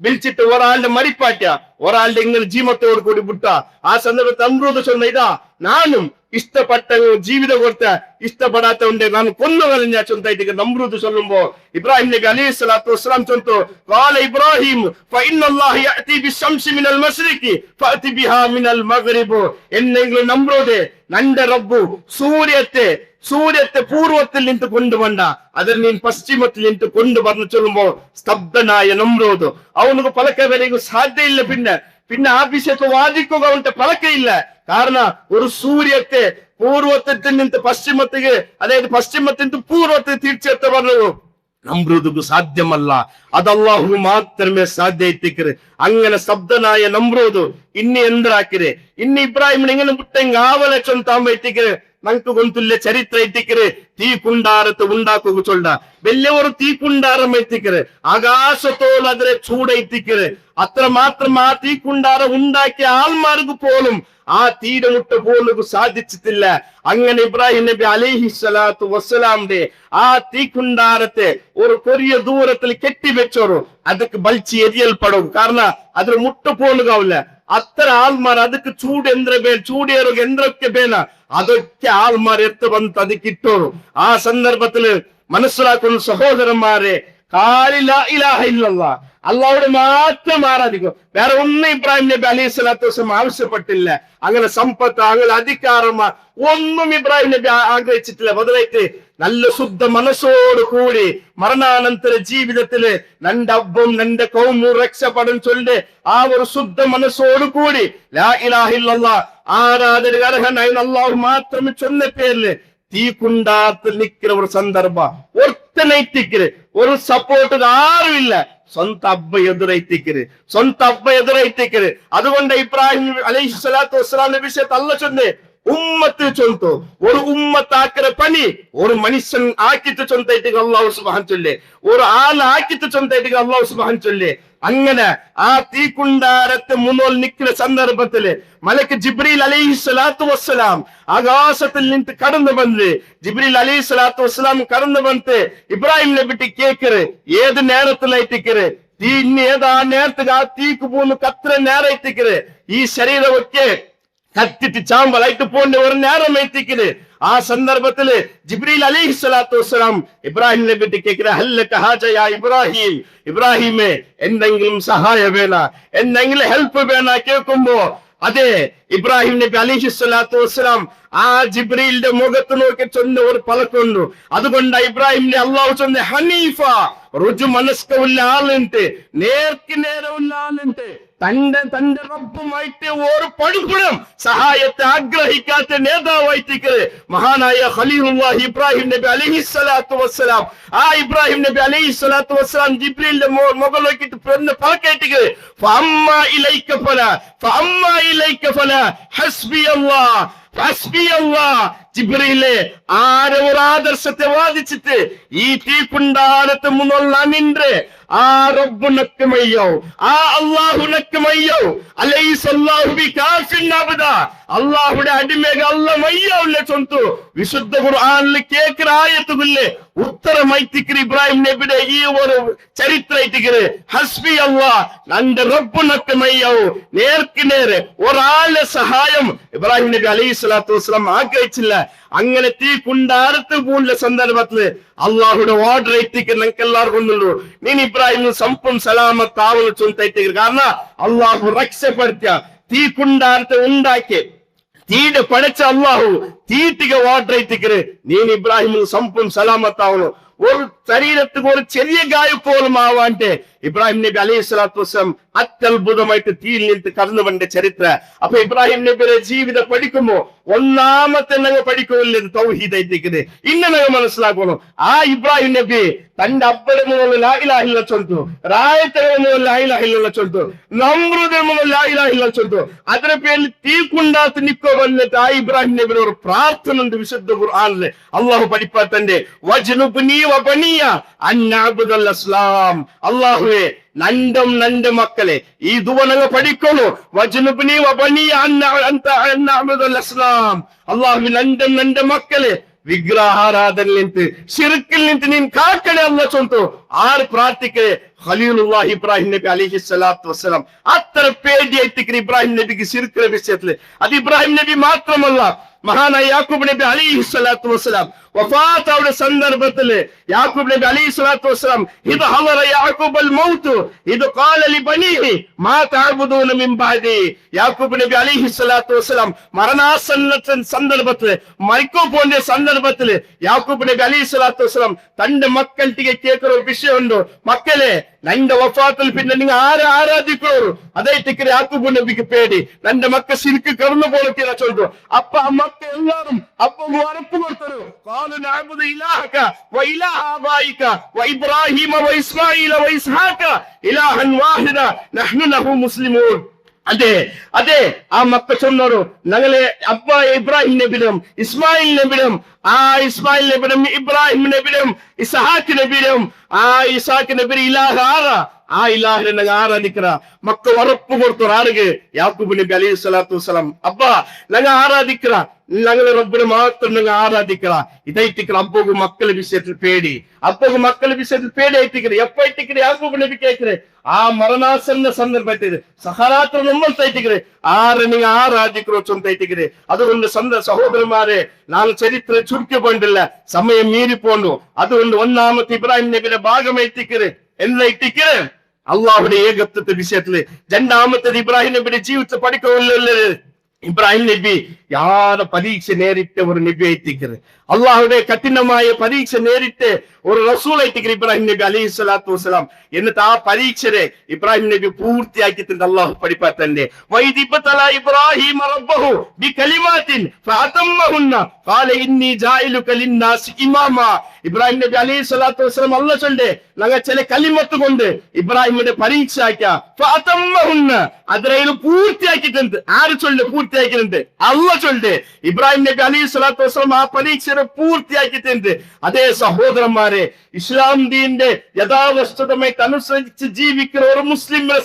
വിളിച്ചിട്ട് ഒരാളുടെ മരിപ്പാറ്റ ഒരാളുടെ ഇങ്ങനെ ജീവത്തോട് കൂടി വിട്ട ആ സന്ദർഭത്തിൽ നമ്രൂദ് ചൊന്ന ഇതാ നാനും ഇഷ്ടപ്പെട്ട ജീവിതം കൊടുത്ത ഇഷ്ടപ്പെടാത്തതുകൊണ്ട് ഞാൻ കൊന്നുകളഞ്ഞ ചൊന്തായിട്ട് നമ്രൂദ് ചൊല്ലുമ്പോ ഇബ്രാഹിം നബി അലൈഹി സ്വലാത്തു വസ്സലാം ചൊന്തു ഖാല ഇബ്രാഹിം ഫഇന്നല്ലാഹ യഅതി ബിശംസി മിനൽ മശ്രിഖി ഫഅതി ബിഹാ മിനൽ മഗ്രിബ്. എന്നെങ്കിലും നമ്രൂദ് നന്റെ റബ്ബു സൂര്യത്തെ പൂർവത്തിൽ നിന്ന് കൊണ്ടുവന്ന അതിൽ നീ പശ്ചിമത്തിൽ നിന്ന് കൊണ്ടുവന്ന് ചൊല്ലുമ്പോ സ്തബ്ധനായ നമ്രൂദ് അവനക്ക് പലക്കവരെയും സാധ്യയില്ല. പിന്നെ ആ വിഷയത്തെ വാദിക്കുക അവന്റെ പലക്കയില്ല. കാരണം ഒരു സൂര്യത്തെ പൂർവത്തിൽ നിന്ന് പശ്ചിമത്തേക്ക്, അതായത് പശ്ചിമത്തിൽ നിന്ന് പൂർവത്തിൽ തിരിച്ചെത്ത പറഞ്ഞു നമ്രൂദുക്ക് സാധ്യമല്ല. അത് അല്ലാഹു മാത്രമേ സാധ്യത്തിക്കര്. അങ്ങനെ ശബ്ദനായ നമ്രൂദ് ഇനി എന്താക്കിര്, ഇനി ഇബ്രാഹിമിനെ ഇങ്ങനെ ಬಿಟ್ಟಂಗ ಆವಲ ಚೊಂತಾಂಬೈತಿಕರೆ ನಂಕು ಗೊಂತುಲ್ಲೆ ಚರಿತ್ರ ಐತಿಕರೆ തീ കുണ്ടാരത്ത് ഉണ്ടാക്കുക ചൊല്ല വലിയവർ തീ കുണ്ടാരം എത്തിക്കര് ആകാശത്തോളം അതിലെ ചൂടൈത്തിക്കര്. അത്ര മാത്രം ആ തീ കുണ്ടാരം ഉണ്ടാക്കിയ ആൾമാർക്ക് പോലും ആ തീരെ മുട്ട പോലും സാധിച്ചിട്ടില്ല. അങ്ങനെ ഇബ്രാഹിം നബി അലൈഹി സ്വലാത്തു വസ്സലാമിന്റെ ആ തീ കുണ്ടാരത്തെ ഒരു കൊറിയ ദൂരത്തിൽ കെട്ടിവെച്ചോರು ಅದಕ್ಕೆ ಬಲ್ಚಿ ಎರಿಯಲ್ಪಡೋದು. ಕಾರಣ ಅದ್ರ ಮುಟ್ಟ ಪೋಲುಗಾವಿಲ್ಲ. ಅತ್ತರ ಆಲ್ಮಾರ್ ಅದಕ್ಕೆ ಚೂಡು ಎಂದ್ರೆ ಚೂಡಿಯರಿಗೆ ಎಂದ್ರಕ್ಕೆ ಬೇಡ അതൊക്കെ ആൾമാർ എത്ത് വന്ന് അതിക്കിട്ടോളൂ. ആ സന്ദർഭത്തില് മനസ്സിലാക്കുന്ന സഹോദരന്മാരെ അള്ളാഹുടെ മാത്രം ആരാധിക്കും. വേറെ ഒന്നും ഇബ്രാഹിം നബി അലൈഹി സ്വലാത്തു വസ്സലാം ആവശ്യപ്പെട്ടില്ല. അങ്ങനെ സമ്പത്ത്, അങ്ങനെ അധികാരം ഒന്നും ഇബ്രാഹിം നബി ആഗ്രഹിച്ചിട്ടില്ല. ബദലായിട്ട് നല്ല ശുദ്ധ മനസ്സോട് കൂടി മരണാനന്തര ജീവിതത്തില് നന്റെ അബ്ബും നന്റെ കൗമും രക്ഷപ്പെടും ചൊല്ല് ആ ഒരു ശുദ്ധ മനസ്സോട് കൂടി ലാ ഇലാഹ ഇല്ലല്ലാഹ് ആരാധന അർഹനായ അല്ലാഹു മാത്രം ചൊന്ന പേരില് തീ കുണ്ടാരത്തിൽ നിൽക്കുന്ന ഒരു സന്ദർഭ ഒറ്റനൈത്തിക്കര് ഒരു സപ്പോർട്ട് ആരുമില്ല. സ്വന്തം അബ്ബ എതിരൈത്തിക്കര്. അതുകൊണ്ട് ഇബ്രാഹിം അലൈഹി സ്വലാത്തു വസ്സലാമിന്റെ വിഷയത്തെ അല്ല ചൊന്ന് ഉമ്മത്ത് ചൊന്തു. ഒരു ഉമ്മത്താക്കിற പണി ഒരു മനുഷ്യൻ ആക്കിട്ട് ചൊന്തൈട്ടിക്ക് അല്ലാഹു സുബ്ഹാനഹു ചൊല്ലേ, ഒരു ആളാക്കിട്ട് ചൊന്തൈട്ടിക്ക് അല്ലാഹു സുബ്ഹാനഹു ചൊല്ലേ. അങ്ങനെ ആ തീക്കുണ്ടാരത്തെ മുന്നോൽ നിൽക്കുന്ന സന്ദർഭത്തില് മലക്ക് ജിബ്രീൽ അലൈഹി സ്വലാത്തു വസ്സലാം ആകാശത്തിൽ നിന്ന് കടന്നു വന്ന് ജിബ്രീൽ അലൈഹി സ്വലാത്തു വസ്സലാം കടന്നു വന്ന് ഇബ്രാഹിം നബിട്ട് കേക്കറ് ഏത് നേരത്തിലായിട്ടിക്കറ് തീ ഇനി ഏതാ നേരത്തേക്ക് ആ തീക്ക് പോകുന്നു കത്ര നേരം എത്തിക്കറ് ഈ ശരീരമൊക്കെ കത്തിട്ട് ചാമ്പലായിട്ട് പോണ്ട ഒരു നേരം എത്തിക്കറ്. ആ സന്ദർഭത്തില് ജിബ്രീൽ അലൈഹി സ്വലാത്തു വസ്സലാം ഇബ്രാഹിം നബിട്ട് കേക്കറ് ഹല്ലക ഹാജ യാ ഇബ്രാഹിം, ഇബ്രാഹിമേ എന്തെങ്കിലും സഹായം വേണ, എന്തെങ്കിലും ഹെൽപ്പ് വേണ കേൾക്കുമ്പോ അതെ ഇബ്രാഹിം നബി അലൈഹി സ്വലാത്തു വസ്സലാം ആ ജിബ്രീലിന്റെ മുഖത്ത് നോക്കി ചൊന്ന ഒരു പലക്കുണ്ട്. അതുകൊണ്ട് ഇബ്രാഹിമിനെ അള്ളാഹു ചൊന്ന ഹനീഫ രുജു മനസ്കവുള്ള ആളുണ്ട്, നേർക്ക് നേരമുള്ള ആളുണ്ട്. തന്റെ റബ്ബുമായിട്ട് ഒരു പണിപ്പുണം സഹായത്തെ ആഗ്രഹിക്കാത്ത നേതാവായിട്ട് മഹാനായ ഖലീലുല്ലാഹി ഇബ്രാഹിം നബി അലൈഹി സ്വലാത്തു വസ്സലാം. ആ ഇബ്രാഹിം നബി അലൈഹി സ്വലാത്തു വസ്സലാം ജിബ്രീലിന്റെ മുകളിൽ നോക്കിയിട്ട് പലക്കായിട്ട് ഫഅമ്മാ ഇലൈക ഫലാ ഹസ്ബി അല്ലാഹ് ജിബ്രീലെ ആരെ ഒരു ആദർശത്തെ വാദിച്ചിട്ട് ഈ തീക്കുണ്ടാരത്തെ മുന്നുള്ള നിന്റെ ആ റബ്ബുനക്ക് മയ്യോ ആ അല്ലാഹുനക്ക് മയ്യോ അലൈസല്ലാഹു ബികാഫിൻ അബ്ദ അല്ലാഹുടെ അടിമേക അല്ല മയ്യോല്ല ചൊന്തു വിശുദ്ധ ഖുർആനിൽ കേൾക്കുന്ന ആയത്തുകളിലെ ഉത്തരമായിത്തിക്കര് ഇബ്രാഹിം നബിയുടെ ഈ ഒരു ചരിത്രമായിത്തിക്കര് ഹസ്ബി അല്ലാഹ് നന്റെ റബ്ബുനക്ക് മയ്യോ നേർക്ക് നേരെ ഒരാളുടെ സഹായം ഇബ്രാഹിം നബി അലൈഹി സ്വലാത്തു വസ്സലാം ആഗ്രഹിച്ചില്ല. അങ്ങനെ തീ കുണ്ടാരത്ത് പോകുന്ന സന്ദർഭത്തില് അള്ളാഹുടെ ഓർഡർ എത്തിക്കുന്ന നമുക്ക് എല്ലാവർക്കും ഒന്നുള്ളൂ നീൻ ഇബ്രാഹിം സംപും സലാമത്ത് ആവുന്ന ചൊന്തൈത്തിക്കര്. കാരണം അള്ളാഹു രക്ഷപ്പെടുത്തിയ തീ കുണ്ടാരത്തെ ഉണ്ടാക്കി തീടെ പടച്ച അള്ളാഹു തീട്ടിക ഓർഡർ എത്തിക്കര് നീൻ ഇബ്രാഹിം സംപും സലാമത്താവുന്നു. ഒരു ശരീരത്തിന് ഒരു ചെറിയ ഗായം പോലും ആവാണ്ട് ഇബ്രാഹിം നബി അലൈഹി സ്വലാത്തു വസ്സലാം അത്യത്ഭുതമായിട്ട് തീയിൽ നിന്ന് കടന്നു വന്ന ചരിത്ര. അപ്പൊ ഇബ്രാഹിം നബിയുടെ ജീവിതം പഠിക്കുമ്പോ ഒന്നാമത്തെ ഞങ്ങൾ പഠിക്കുന്നില്ല തൗഹീദ് എത്തിക്കുന്നത്. ഇന്ന് ഞങ്ങൾ മനസ്സിലാക്കണം ആ ഇബ്രാഹിം നബി തന്റെ അബ്ബയുടെ മുകളിൽ ലാ ഇലാഹ ഇല്ലല്ലാഹ് ചൊല്ലുന്നു, റായത്തെ മുകളിൽ ലാ ഇലാഹ ഇല്ലല്ലാഹ് ചൊല്ലുന്നു, നമ്രൂദിന്റെ മുകളിൽ ലാ ഇലാഹ ഇല്ലല്ലാഹ് ചൊല്ലുന്നു. അതിന്റെ പേരിൽ തീ കുണ്ടാത്ത് നിക്കോ വന്നിട്ട് ആ ഇബ്രാഹിം നബിയുടെ ഒരു പ്രാർത്ഥന ഉണ്ട് വിശുദ്ധ ഖുർആനില്. അള്ളാഹു പഠിപ്പാത്തന്റെ വജ്നുബ്നി വബനിയ അൻ നഅ്ബുദൽ അസ്ലാം. അള്ളാഹുവേ നന്റെ മക്കളെ ഈ ദുവനങ്ങൾ പഠിക്കണു. വജ്നുബ്നി വബനിയ അൻ നഅ്ബുദൽ അസ്ലാം. അള്ളാഹു നന്റെ മക്കളെ വിഗ്രഹാരാധനയിൽ നിന്ന് ശിർക്കിൽ നിന്ന് നീ കാക്കണേ അല്ല ചൊന്തു ആര് പ്രാർത്ഥിക്കേ ഖലീലുല്ലാഹി ഇബ്രാഹിം നബി അലൈഹി സ്വലാത്തു വസ്സലാം അത്ര അത്ര പേടിയായിട്ട് ഇബ്രാഹിം നബിക്ക് ശിർക്കിന്റെ വിഷയത്തില്. അത് ഇബ്രാഹിം നബി മാത്രമല്ല, മഹാനായ യാക്കൂബ് നബി അലൈഹി സ്വലാത്തു വസ്സലാം വഫാത്താവുടെ സന്ദർഭത്തില് യാക്കൂബ് നബി അലൈഹി സ്വലാത്തു വസ്സലാം ഇത് ഹളറ യാക്കൂബൽ മൗത്ത് ഇത് ഖാല ലിബനീഹി മാ തഅബുദൂന മിൻ ബഅദി. യാക്കൂബ് നബി അലൈഹി സ്വലാത്തു വസ്സലാം മരണാസന്ന സന്ദർഭത്തില്, മരിക്കോ പോന്റെ സന്ദർഭത്തില് യാക്കൂബ് നബി അലൈഹി സ്വലാത്തു വസ്സലാം തന്റെ മക്കൾക്ക് കേൾക്കുന്ന ഒരു വിഷയമുണ്ട്. മക്കളെ, നിന്റെ വഫാത്തിൽ പിന്നെ നിങ്ങൾ ആരെ ആരാധിക്കോ? അതായിട്ട് യാക്കൂബ് നബിക്ക് പേടി, നിന്റെ മക്ക ശിർക്ക് കടന്നു പോലൊക്കെ ചൊല്ലു. അപ്പൊ ആ മക്ക എല്ലാരും അപ്പൊ ഉറപ്പ് കൊടുത്തരു മുസ്ലിമൂൻ. അതെ അതെ, ആ മക്ക ചൊന്നോരു ഞങ്ങളെ അപ്പ ഇബ്രാഹിം നബിനും ഇസ്മായിൽ നബിനും, ആ ഇസ്മായിൽ നബിനും ഇബ്രാഹിം നബിനും ഇസ്ഹാഖ് നബിനും, ആ ഇസ്ഹാഖ് നബി ഇലാഹ ആറാ, ആ ഇലാഹിനെ ഞങ്ങൾ ആരാധിക്കറ. മക്ക ഉറപ്പ് കൊടുത്തു ആറുക യാക്കൂബ് നബി അലൈഹി സ്വലാത്തു വസ്സലാം, അബ്ബാ ഞങ്ങൾ ആരാധിക്കറ, ഞങ്ങളെ റബ്ബിനെ മാത്രം ഞങ്ങൾ ആരാധിക്കറ. ഇതായിട്ടിക്കറ അപ്പോക്ക് മക്കളെ വിഷയത്തിൽ പേടി, അപ്പോക്ക് മക്കളെ വിഷയത്തിൽ പേടിയായിട്ടിക്കറ. എപ്പ ഇട്ടിക്കറ യാക്കൂബ് നബി കേൾക്കറ ആ മരണാസന്ന സന്ദർഭത്തിൽ സഹറാത്ര നമ്മൾ തയ്റ്റിക്കറ ആരെ നിങ്ങൾ ആരാധിക്കറോ ചൊന്തൈറ്റിക്കറ. അതുകൊണ്ട് സഹോദരന്മാരെ, നാളെ ചരിത്രം ചുരുക്കി പോയിട്ടില്ല, സമയം മീറി പോണ്ടു. അതുകൊണ്ട് ഒന്നാമത്തെ ഇബ്രാഹിം നബിയുടെ ഭാഗമായിട്ടിക്കറ എന്തായിട്ടിക്കറ അള്ളാഹുടെ ഏകത്വത്തെ വിഷയത്തില്. രണ്ടാമത്തേത് ഇബ്രാഹിം നബിയുടെ ജീവിതത്തെ പഠിക്കുമല്ലോ. ഇബ്രാഹിം നബി യാരെ പരീക്ഷ നേരിട്ട് ഒരു നബി ആയിട്ടിക്കറ്, അള്ളാഹുടെ കഠിനമായ പരീക്ഷ നേരിട്ട് ഒരു റസൂൽ ആയിട്ടിക്കറ് ഇബ്രാഹിം നബി അലൈഹി സ്വലാത്തു വസ്സലാം. എന്നിട്ട് ആ പരീക്ഷയെ ഇബ്രാഹിം നബി പൂർത്തിയാക്കിയിട്ടുണ്ട്. അള്ളാഹു പഠിപ്പാത്തന്റെ ഇബ്രാഹിം റബ്ബഹു ബികലിമാത്തിൻ ഫഅതമ്മഹുന്ന ഖാല ഇന്നി ജാഇലുക ലിന്നാസി ഇമാമ. ഇബ്രാഹിം നബി അലൈഹി സ്വലാത്തു വസ്സലാം അല്ലാഹു ചൊല്ലെ ഞങ്ങൾ ചില കലിമത്ത് കൊണ്ട് ഇബ്രാഹിമിന്റെ പരീക്ഷ ആക്കിയ ഫഅതമ്മഹുന്ന അതിനെ പൂർത്തിയാക്കിയിട്ടുണ്ട്. ആര് ചൊല്ലെ പൂർത്തിയാക്കിയിട്ടുണ്ട്? അല്ലാഹു ചൊല്ലെ. ഇബ്രാഹിം നബി അലൈഹി സ്വലാത്തു വസ്സലാം ആ പരീക്ഷയെ പൂർത്തിയാക്കിയിട്ടുണ്ട്. അതേ സഹോദരന്മാരെ, ഇസ്ലാം ദീന്റെ യഥാവസ്ഥതമായിട്ട് അനുസരിച്ച് ജീവിക്കുന്ന ഒരു മുസ്ലിമിനെ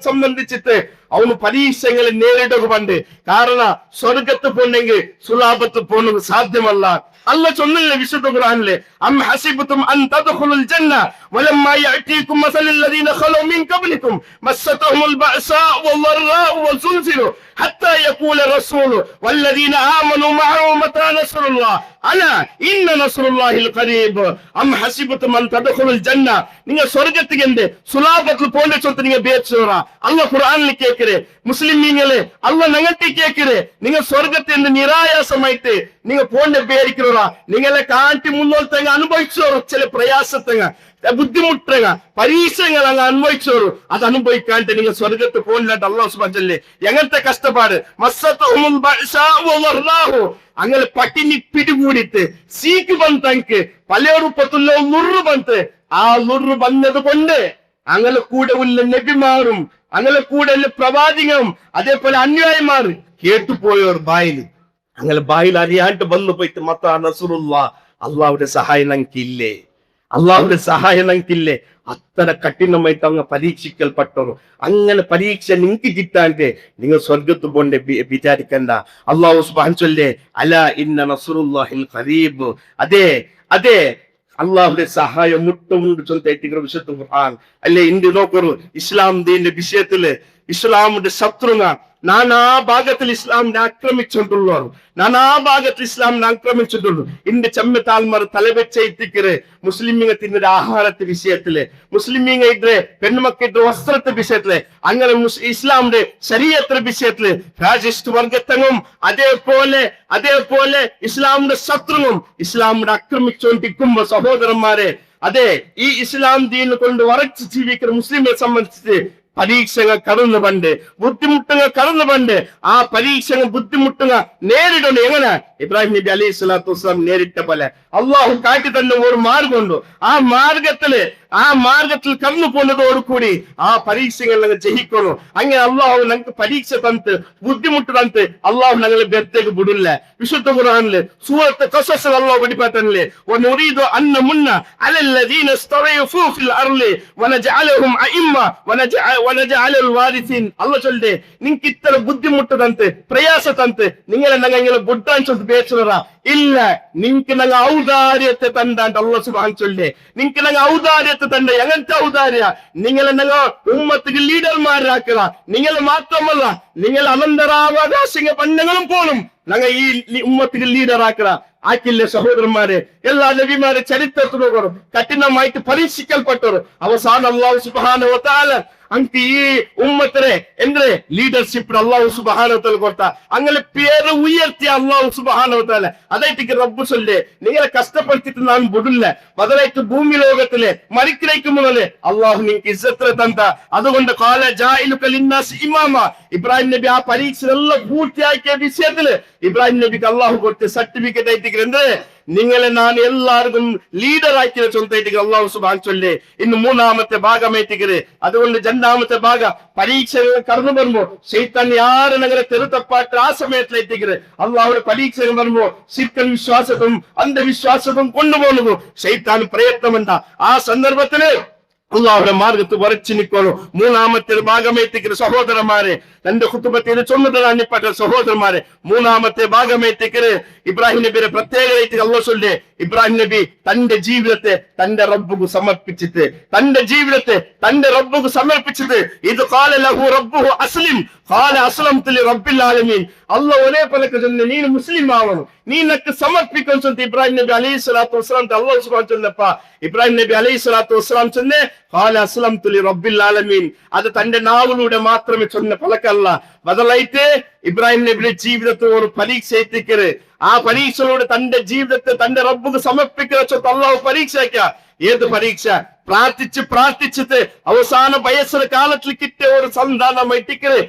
സംബന്ധിച്ചിട്ട് അവന് പരീക്ഷകളെ നേരിടുകയുണ്ട്. കാരണം സ്വർഗത്ത് പോണെങ്കിൽ സുലാഭത്ത് പോകുന്നത് സാധ്യമല്ല. അല്ലാഹു ചൊല്ലുന്ന വിശുദ്ധ ഖുർആനിലെ അം ഹസിബതും അൻ തദ്ഖുലുൽ ജന്ന വലമ്മാ യഅതീകും മസലുൽ ലദീന ഖലൂ മിൻ ഖബ്ലികും മസ്സതഹുൽ ബഅസാഉ വദ്ദറാഉ വസുൽസിലു ഹത്താ യഖൂല റസൂലു വല്ലദീന ആമനൂ മഅഹു മതാ നസ്റുല്ലാഹ് അലാ ഇന്ന നസ്റുല്ലാഹിൽ ഖരീബ്. അം ഹസിബതും അൻ തദ്ഖുലുൽ ജന്ന, നിങ്ങൾ സ്വർഗ്ഗത്തിലെ സുലാഭത്തിൽ പോകേണ്ട ചൊല്ല് നിങ്ങൾ ബേച്ചോറ. അല്ലാഹു ഖുർആനിൽ കേൾക്കരെ മുസ്ലിമീങ്ങളെ, അല്ലാഹു ഞങ്ങൾക്ക് കേൾക്കരെ നിങ്ങൾ സ്വർഗ്ഗത്തിന്റെ നിരായാസമായിട്ട് നിങ്ങൾ പോകേണ്ട പേരിക്കുന്നോറാ. നിങ്ങളെ കാട്ടി മുന്നോട്ടങ്ങ അനുഭവിച്ചോറു, ചില പ്രയാസത്തങ്ങ ബുദ്ധിമുട്ടങ്ങ പരീക്ഷകൾ അങ്ങ് അനുഭവിച്ചോറു. അത് അനുഭവിക്കാണ്ട് നിങ്ങൾ സ്വർഗത്ത് പോകില്ലാണ്ട് അല്ലാഹു സുബ്ഹാനഹു വ തആല എങ്ങനത്തെ കഷ്ടപ്പാട് മസ്സതഹുൽ ബഅസാഉ വദ്ദറാഉ അങ്ങനെ പട്ടിണി പിടികൂടിയിട്ട് സീക്ക് ബന്ധക്ക് പലരൂപത്തുള്ള നുറു ബന്ധ്. ആ നുറു ബന്ധത് കൊണ്ട് അങ്ങനെ കൂടെ ഉള്ള നബിമാരും അങ്ങനെ കൂടെ ഉള്ള പ്രവാചകരും അതേപോലെ അന്യായമാർ കേട്ടുപോയവർ ബായില് അങ്ങനെ ബായിൽ അറിയാണ്ട് വന്നു പോയിട്ട് മത്താ നസ്റുല്ലാ, അള്ളാഹുടെ സഹായം ഞങ്ങൾക്കില്ലേ, അള്ളാഹുടെ സഹായം ഞങ്ങൾക്കില്ലേ. അത്ര കഠിനമായിട്ട് അങ്ങ് പരീക്ഷിക്കൽപ്പെട്ടവർ. അങ്ങനെ പരീക്ഷ നിങ്ങൾക്ക് കിട്ടാണ്ട് നിങ്ങൾ സ്വർഗത്ത് പോണ്ടേ വിചാരിക്കണ്ട. അള്ളാഹു സുബ്ഹാനഹു ചൊല്ലേ അലാ ഇന്ന നസ്റുല്ലാഹിൽ ഖരീബ്. അതെ അതെ, അള്ളാഹുടെ സഹായം മുട്ടുമുണ്ട് ചൊല്ലിട്ട് വിശുദ്ധ ഖുർആൻ അല്ലേ. ഇന്ത്യ നോക്കൂ, ഇസ്ലാം ദീന്റെ വിഷയത്തില് ഇസ്ലാമിന്റെ ശത്രുങ്ങ നാനാഭാഗത്തിൽ ഇസ്ലാമിനെ ആക്രമിച്ചിട്ടുള്ളവർ, നാനാഭാഗത്തിൽ ഇസ്ലാമിനെ ആക്രമിച്ചിട്ടുള്ളൂ. ഇന്റെ ചെമ്മ താൽമാർ തലവെച്ചെത്തിക്കറ് മുസ്ലിമീങ്ങ തിന്നൊരു ആഹാരത്തെ വിഷയത്തില്, മുസ്ലിമീങ്ങ ഇದ್ರೆ പെൺമക്കളുടെ വസ്ത്രത്തെ വിഷയത്തില്, അങ്ങനെ ഇസ്ലാമിന്റെ ശരീഅത്തിന്റെ വിഷയത്തില് ഫാസിസ്റ്റ് വർഗത്തങ്ങും അതേപോലെ ഇസ്ലാമിന്റെ ശത്രുവും ഇസ്ലാമിനെ ആക്രമിച്ചുകൊണ്ടിരിക്കുമ്പോ സഹോദരന്മാരെ, അതെ ഈ ഇസ്ലാം ദീനിനെ കൊണ്ട് വറച്ച് ജീവിക്കുന്ന മുസ്ലിങ്ങളെ സംബന്ധിച്ച് പരീക്ഷകൾ കടന്നു പണ്ട്, ബുദ്ധിമുട്ടുകൾ കടന്നു പണ്ട്. ആ പരീക്ഷകൾ ബുദ്ധിമുട്ടുകൾ നേരിടണം. എങ്ങനെ? ഇബ്രാഹിം നബി അലൈഹി സ്വലാത്തു വസ്സലാം നേരിട്ട പോലെ അള്ളാഹു കാട്ടി തന്നെ ഒരു മാർഗമുണ്ട്. ആ മാർഗത്തിൽ കടന്നു പോകുന്നതോടുകൂടി ആ പരീക്ഷകൾ ഞങ്ങൾ ജയിക്കണം. അങ്ങനെ അള്ളാഹു ഞങ്ങൾക്ക് പരീക്ഷ തന്നിട്ട് ബുദ്ധിമുട്ട് തന്നിട്ട് അള്ളാഹു ഞങ്ങളെ ബെത്തേക്ക് വിടില്ല. വിശുദ്ധ ഖുർആനില് സൂറത്ത് ഖസസ് അള്ളാഹു പഠിപ്പാത്തല്ലേ വനുരീദു അന്ന മുന്ന അലല്ലദീന ഇസ്തറയഫു ഫിൽ അർളി വനജഅലഹും അഇമ്മ വനജഅലൽ വാരിസിൻ. അല്ലാഹു ചൊല്ലെ നിങ്ങൾക്ക് ഇത്ര ബുദ്ധിമുട്ട് തന്നിട്ട് പ്രയാസ തന്നിട്ട് നിങ്ങളെ ഞങ്ങൾ ബുദ്ധാൻ ചൊല്ല് പേച്ചറാ. ഇല്ല, നിങ്ങക്ക് ഞങ്ങൾ ഔദാര്യത്തെ തണ്ടാണ്ട് അല്ലാഹു സുബ്ഹാനഹു ചൊല്ലേ. നിങ്ങക്ക് ഞങ്ങൾ ഔദാര്യത്തെ തണ്ട. എങ്ങനത്തെ ഔദാര്യ? നിങ്ങളെ ഞങ്ങൾ ഉമ്മത്തിക്ക് ലീഡർമാരാക്കുക. നിങ്ങൾ മാത്രമല്ല, നിങ്ങൾ അനന്തരാവകാശിക പണ്ണങ്ങളും പോലും ഞങ്ങൾ ഈ ഉമ്മത്തിക്ക് ലീഡറാക്കുക. ആക്കില്ല സഹോദരന്മാരെ. എല്ലാ നബിമാരെ ചരിത്രത്തിലൂടെ കഠിനമായിട്ട് പരീക്ഷിക്കപ്പെട്ടവർ അവസാനം അല്ലാഹു സുബ്ഹാനഹു വ തആല അങ്ക് ഈ ഉമ്മത്തിനെ എന്ത് ലീഡർഷിപ്പ് അല്ലാഹു സുബ്ഹാനഹു വ തആല കൊടുത്ത. അങ്ങനെ പേര് ഉയർത്തിയ അല്ലാഹു സുബ്ഹാനഹു വ തആല അതായിട്ട് റബ്ബ് ചൊല്ലേ, നിങ്ങളെ കഷ്ടപ്പെടുത്തിട്ട് ഞാൻ വിടില്ല. ബദലായിട്ട് ഭൂമി ലോകത്തിലെ മരിക്കുന്നേക്ക് മുതലേ അല്ലാഹു നിങ്ങൾക്ക് ഇസ്സത്ത് തന്ന. അതുകൊണ്ട് ഖാല ജാഇലുക ലിന്നാസ് ഇമാമ. ഇബ്രാഹിം നബി ആ പരീക്ഷ എല്ലാം പൂർത്തിയാക്കിയ വിഷയത്തില് ഇബ്രാഹിം നബിക്ക് അല്ലാഹു കൊടുത്ത സർട്ടിഫിക്കറ്റ് ആയിട്ട് എന്ത്, നിങ്ങളെ ഞാൻ എല്ലാവർക്കും ലീഡർ ആക്കിയ ചൊല്ലായിട്ട് അല്ലാഹു സുബ്ഹാനഹു ചൊല്ലേ. ഇന്ന് മൂന്നാമത്തെ ഭാഗമായിട്ട്. അതുകൊണ്ട് രണ്ടാമത്തെ ഭാഗ പരീക്ഷകൾ കടന്നു വരുമ്പോ ശൈത്താൻ യാരെ ഞങ്ങളെ തെരുത്തപ്പാട്ട് ആ സമയത്തിലെത്തിക്കരുത്. അള്ളാഹുടെ പരീക്ഷകൾ വരുമ്പോ ശിർക്കൻ വിശ്വാസത്തും അന്ധവിശ്വാസത്തും കൊണ്ടുപോകുന്നു ശൈത്താൻ പ്രയത്നമുണ്ട. ആ സന്ദർഭത്തില് അള്ളാഹുടെ മാർഗത്ത് വരച്ചു നിൽക്കുന്നു. മൂന്നാമത്തെ ഭാഗമേറ്റിക്കര് സഹോദരന്മാരെ, തന്റെ ഖുതുബത്തിൽ ചൊല്ലുന്നതാണിപ്പെട്ട സഹോദരന്മാരെ, മൂന്നാമത്തെ ഭാഗമേറ്റിക്കര് ഇബ്രാഹിം നബിയുടെ പ്രത്യേകതയായിട്ട് അല്ലാഹു ചൊല്ലേ. ഇബ്രാഹിം നബി തന്റെ ജീവിതത്തെ തന്റെ റബ്ബുക്ക് സമർപ്പിച്ചിട്ട് ഇത് ഖാല ലഹു റബ്ബുഹു അസ്ലിം ഖാല അസ്ലംതു ലിറബ്ബിൽ ആലമീൻ. അല്ലാഹു ഒരേ പലക്ക് ചൊല്ലുന്നു, നീ മുസ്ലിം ആവണം, നീ നക്ക് സമർപ്പിക്കാൻ ചൊല്ലി ഇബ്രാഹിം നബി അലൈഹിസ്സലാത്തു വസ്സലാം അല്ലാഹു സുബ്ഹാനഹു ചൊല്ലപ്പ. ഇബ്രാഹിം നബി അലൈഹിസ്സലാത്തു വസ്സലാം ചൊല്ലേ ഖാല അസ്ലംതു ലിറബ്ബിൽ ആലമീൻ. അത് തന്റെ നാവിലൂടെ മാത്രമേ ചൊന്ന പലക്കല്ല. ബദലായിട്ട് ഇബ്രാഹിം നബിയുടെ ജീവിതത്തിൽ ഒരു പരീക്ഷ എത്തിക്കര്. ആ പരീക്ഷയിലൂടെ തന്റെ ജീവിതത്തെ തന്റെ റബ്ബുക്ക് സമർപ്പിക്കുന്ന ചൊത്ത് അല്ലാഹു പരീക്ഷയ്ക്ക. ഏത് പരീക്ഷ? പ്രാർത്ഥിച്ചിട്ട് അവസാന വയസ്സിലെ കാലത്തിൽ കിട്ടിയ ഒരു സന്താനമായിട്ടിക്കര്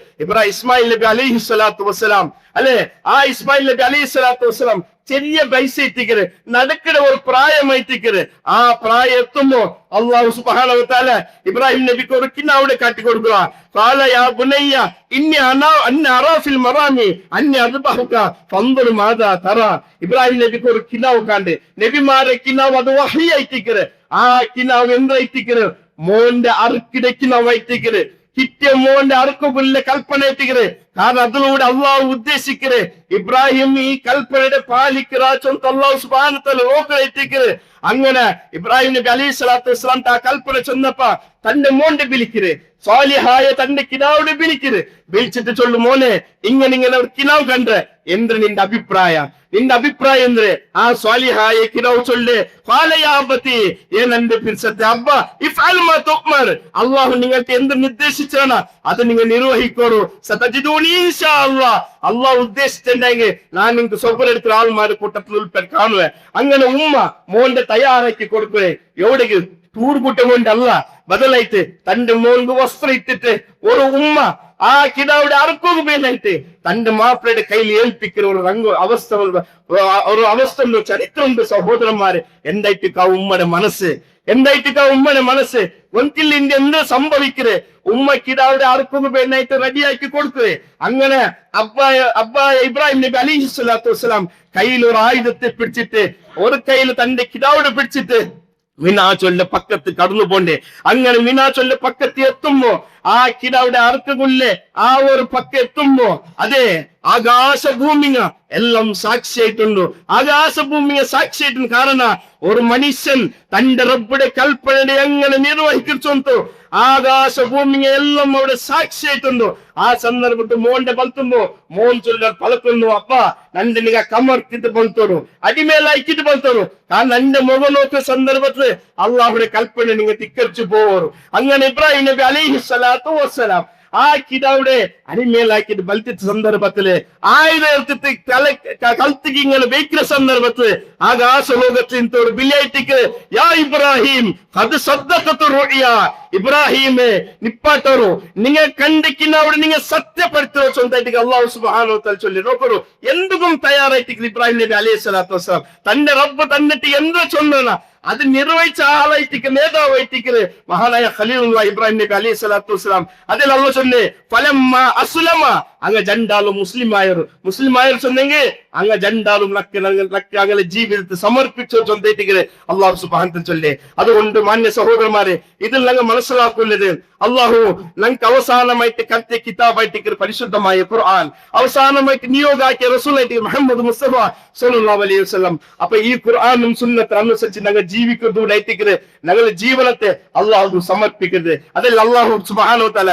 ഇസ്മായിൽ നബി അലൈഹി സ്വലാത്തു വസ്സലാം. അല്ലെ, ആ ഇസ്മായിൽ നബി അലൈഹി സ്വലാത്തു വസ്സലാം ചെറിയ പൈസ എത്തിക്കര്, നടക്കുന്ന ഒരു പ്രായമായിട്ടിക്കര്. ആ പ്രായം എത്തുമ്പോ അല്ലാഹു സുബ്ഹാനഹു വ തആല ഇബ്രാഹിം നബിക്ക് ഒരു കിനാവിടെ കാട്ടിക്കൊടുക്കുക. ഖാല യാ ബുനയ്യ ഇന്നി അറാ ഫിൽ മറാമി അന്നി അദ്ബഹുക ഫൻദുർ മാദാ തറാ. ഇബ്രാഹിം നബിക്ക് ഒരു കിനാവ് കാണ്ട്. നബിമാരെ കിനാവ് അത് വഹീയായിട്ടിക്കര്. ആ കിനാവ് എന്തായിട്ടിക്കര്? മോന്റെ അറുക്കിടെ കിനാവായിട്ടിക്കര്. കിട്ടിയ മോന്റെ അറുക്കുള്ള കൽപ്പന എത്തിക്കര്. കാരണം അതിലൂടെ അള്ളാഹു ഉദ്ദേശിക്കര് ഇബ്രാഹിം ഈ കൽപ്പനയുടെ പാലിക്കറ ചൊന്ത് അള്ളാഹു സുബ്ഹാനഹു വ തആല നോക്കലെത്തിക്കര്. അങ്ങനെ ഇബ്രാഹിം നബി അലൈഹി സ്വലാത്തു വസ്സലാം ആ കൽപ്പന ചൊന്നപ്പ തന്റെ മോന്റെ വിളിക്കര്, സ്വാലിഹായ തന്റെ കിനാവിടെ വിളിച്ചിട്ട് ചൊല്ലു, മോനെ ഇങ്ങനെ ഒരു കിനാവ് കണ്ട് എന്ത് നിന്റെ അഭിപ്രായം എന്ത്? ആ സ്വാലിഹായ കിനാവ് ചൊല്ല്. അള്ളാഹു നിങ്ങൾക്ക് എന്ത് നിർദ്ദേശിച്ചാണ് അത് നിങ്ങൾ നിർവഹിക്കോളൂ. അള്ളാഹു ഉദ്ദേശിച്ചിട്ടുണ്ടെങ്കിൽ ഞാൻ നിങ്ങൾക്ക് സ്വപ്നെടുത്ത ആൾമാരുടെ കൂട്ടത്തിൽ ഉൾപ്പെടെ കാണുവേ. അങ്ങനെ ഉമ്മ മോന്റെ തയ്യാറാക്കി കൊടുക്കുവേ. എവിടേക്ക്? ടൂർ കൂട്ടം കൊണ്ടല്ല, ബദലായിട്ട് തന്റെ മോൻക്ക് വസ്ത്രം ഇട്ടിട്ട് ഒരു ഉമ്മ ആ കിടാവിടെ അറക്കും മേലായിട്ട് തന്റെ മാപ്പിളയുടെ കയ്യിൽ ഏൽപ്പിക്കുന്ന ഒരു അവസ്ഥ ചരിത്രമുണ്ട് സഹോദരന്മാരെ. എന്തായിട്ടാ ഉമ്മയുടെ മനസ്സ് ഒന്നിൽ ഇന്ത്യ എന്ത് സംഭവിക്കരുത്. ഉമ്മ കിടാവിടെ അറക്കും മേലായിട്ട് റെഡിയാക്കി കൊടുക്കുക. അങ്ങനെ അബ്ബായ ഇബ്രാഹിം നബി അലൈഹി സ്വലാത്തു വസ്സലാം കയ്യിൽ ഒരു ആയുധത്തെ പിടിച്ചിട്ട് ഒരു കയ്യിൽ തന്റെ കിടാവിടെ പിടിച്ചിട്ട് മിനാചൊല്ല പക്കത്ത് കടന്നു പോണ്ടേ. അങ്ങനെ മിനാചൊല്ല പക്കത്ത് എത്തുമ്പോ ആ കിടാവിടെ അറക്കുകൊള്ളെ ആ ഒരു പക്ക എത്തുമ്പോ അതെ ആകാശഭൂമിങ്ങ എല്ലാം സാക്ഷിയായിട്ടുണ്ട്. ആകാശഭൂമിയെ സാക്ഷിയായിട്ടുണ്ട്. കാരണം ഒരു മനുഷ്യൻ തന്റെ റബ്ബുടെ കൽപ്പനയുടെ എങ്ങനെ നിർവഹിക്കുന്നു ആകാശഭൂമിയെ എല്ലാം അവിടെ സാക്ഷിയായിട്ടുണ്ട്. ആ സന്ദർഭത്തിൽ മോന്റെ ബൽത്തുമ്പോ മോൻ ചൊല്ലർ പലക്കുന്നു, അപ്പ നന്റെ നിങ്ങ കമർത്തിട്ട് ബൽത്തോಡು അടിമേലായിക്കിട്ട് ബൽത്തോಡು. കാരണം എന്റെ മുഖം നോക്കിയ സന്ദർഭത്തിൽ അള്ളാഹുടെ കൽപ്പന നിങ്ങൾ ധിക്കരിച്ചു പോവോರು. അങ്ങനെ ഇബ്രാഹിം നബി അലൈഹി സ്വലാത്തു വസ്സലാം ആ കിടാവിടെ അടിമേലാക്കിട്ട് ബൽത്തിച്ച സന്ദർഭത്തില് ആയുധത്തിട്ട് കൽത്തിക്ക് ഇങ്ങനെ വെയ്ക്കുന്ന സന്ദർഭത്തില് ആകാശലോകത്തിൽ ഒരു ബിലിയായിട്ടിക്ക് യാ ഇബ്രാഹിം അത് സദ്ദഖതു റുഇയ. ഇബ്രാഹിമെ നിപ്പാട്ടോರು നിങ്ങൾ കണ്ടിക്കുന്ന അവിടെ നിങ്ങൾ സത്യപ്പെടുത്തോ സ്വന്തമായിട്ട് അല്ലാഹു സുബ്ഹാനഹു വ തആല ചൊല്ലി നോക്കൂ. എന്തും തയ്യാറായിട്ട് ഇബ്രാഹിം നബി അലൈഹി സ്വലാത്തു വസ്സലാം തന്റെ റബ്ബ് തന്നിട്ട് എന്താ ചൊല്ലണ അത് നിർവഹിച്ച ആളായിട്ടിക്ക് നേതാവായിട്ടിക്ക് മഹാനായ ഖലീലുല്ലാഹ് ഇബ്രാഹിം നബി അലൈഹി സ്വലാത്തു വസ്സലാം. അതിൽ അല്ലാഹു ചൊല്ലേ ഫലമ്മ അസ്ലമ അങ്ങ് രണ്ടാളും മുസ്ലിമായർ ചൊന്നെങ്കിൽ അങ്ങ് രണ്ടാളും അങ്ങനെ ജീവിതത്തെ സമർപ്പിച്ചോ ചൊന്തേറ്റിക്ക് അല്ലാഹു സുബ്ഹാനഹു വ തആല ചൊല്ലേ. അതുകൊണ്ട് മാന്യ സഹോദരന്മാരെ ഇതിൽ ഞങ്ങൾ മനസ്സിലാക്കുന്നത് അള്ളാഹു നമുക്ക് അവസാനമായിട്ട് കത്തിയ കിതാബായിട്ട് പരിശുദ്ധമായ ഖുർആൻ, അവസാനമായിട്ട് നിയോഗാക്കിയ റസൂലായിട്ട് മുഹമ്മദ് മുസ്തഫ സല്ലല്ലാഹു അലൈഹി വസല്ലം. അപ്പൊ ഈ ഖുർആനും സുന്നത്തും അനുസരിച്ച് ഞങ്ങൾ ജീവിക്കുന്നതായിട്ട് ഞങ്ങളുടെ ജീവനത്തെ അള്ളാഹു സമർപ്പിക്കരുത്. അതിൽ അള്ളാഹു സുബ്ഹാനഹു വ തആല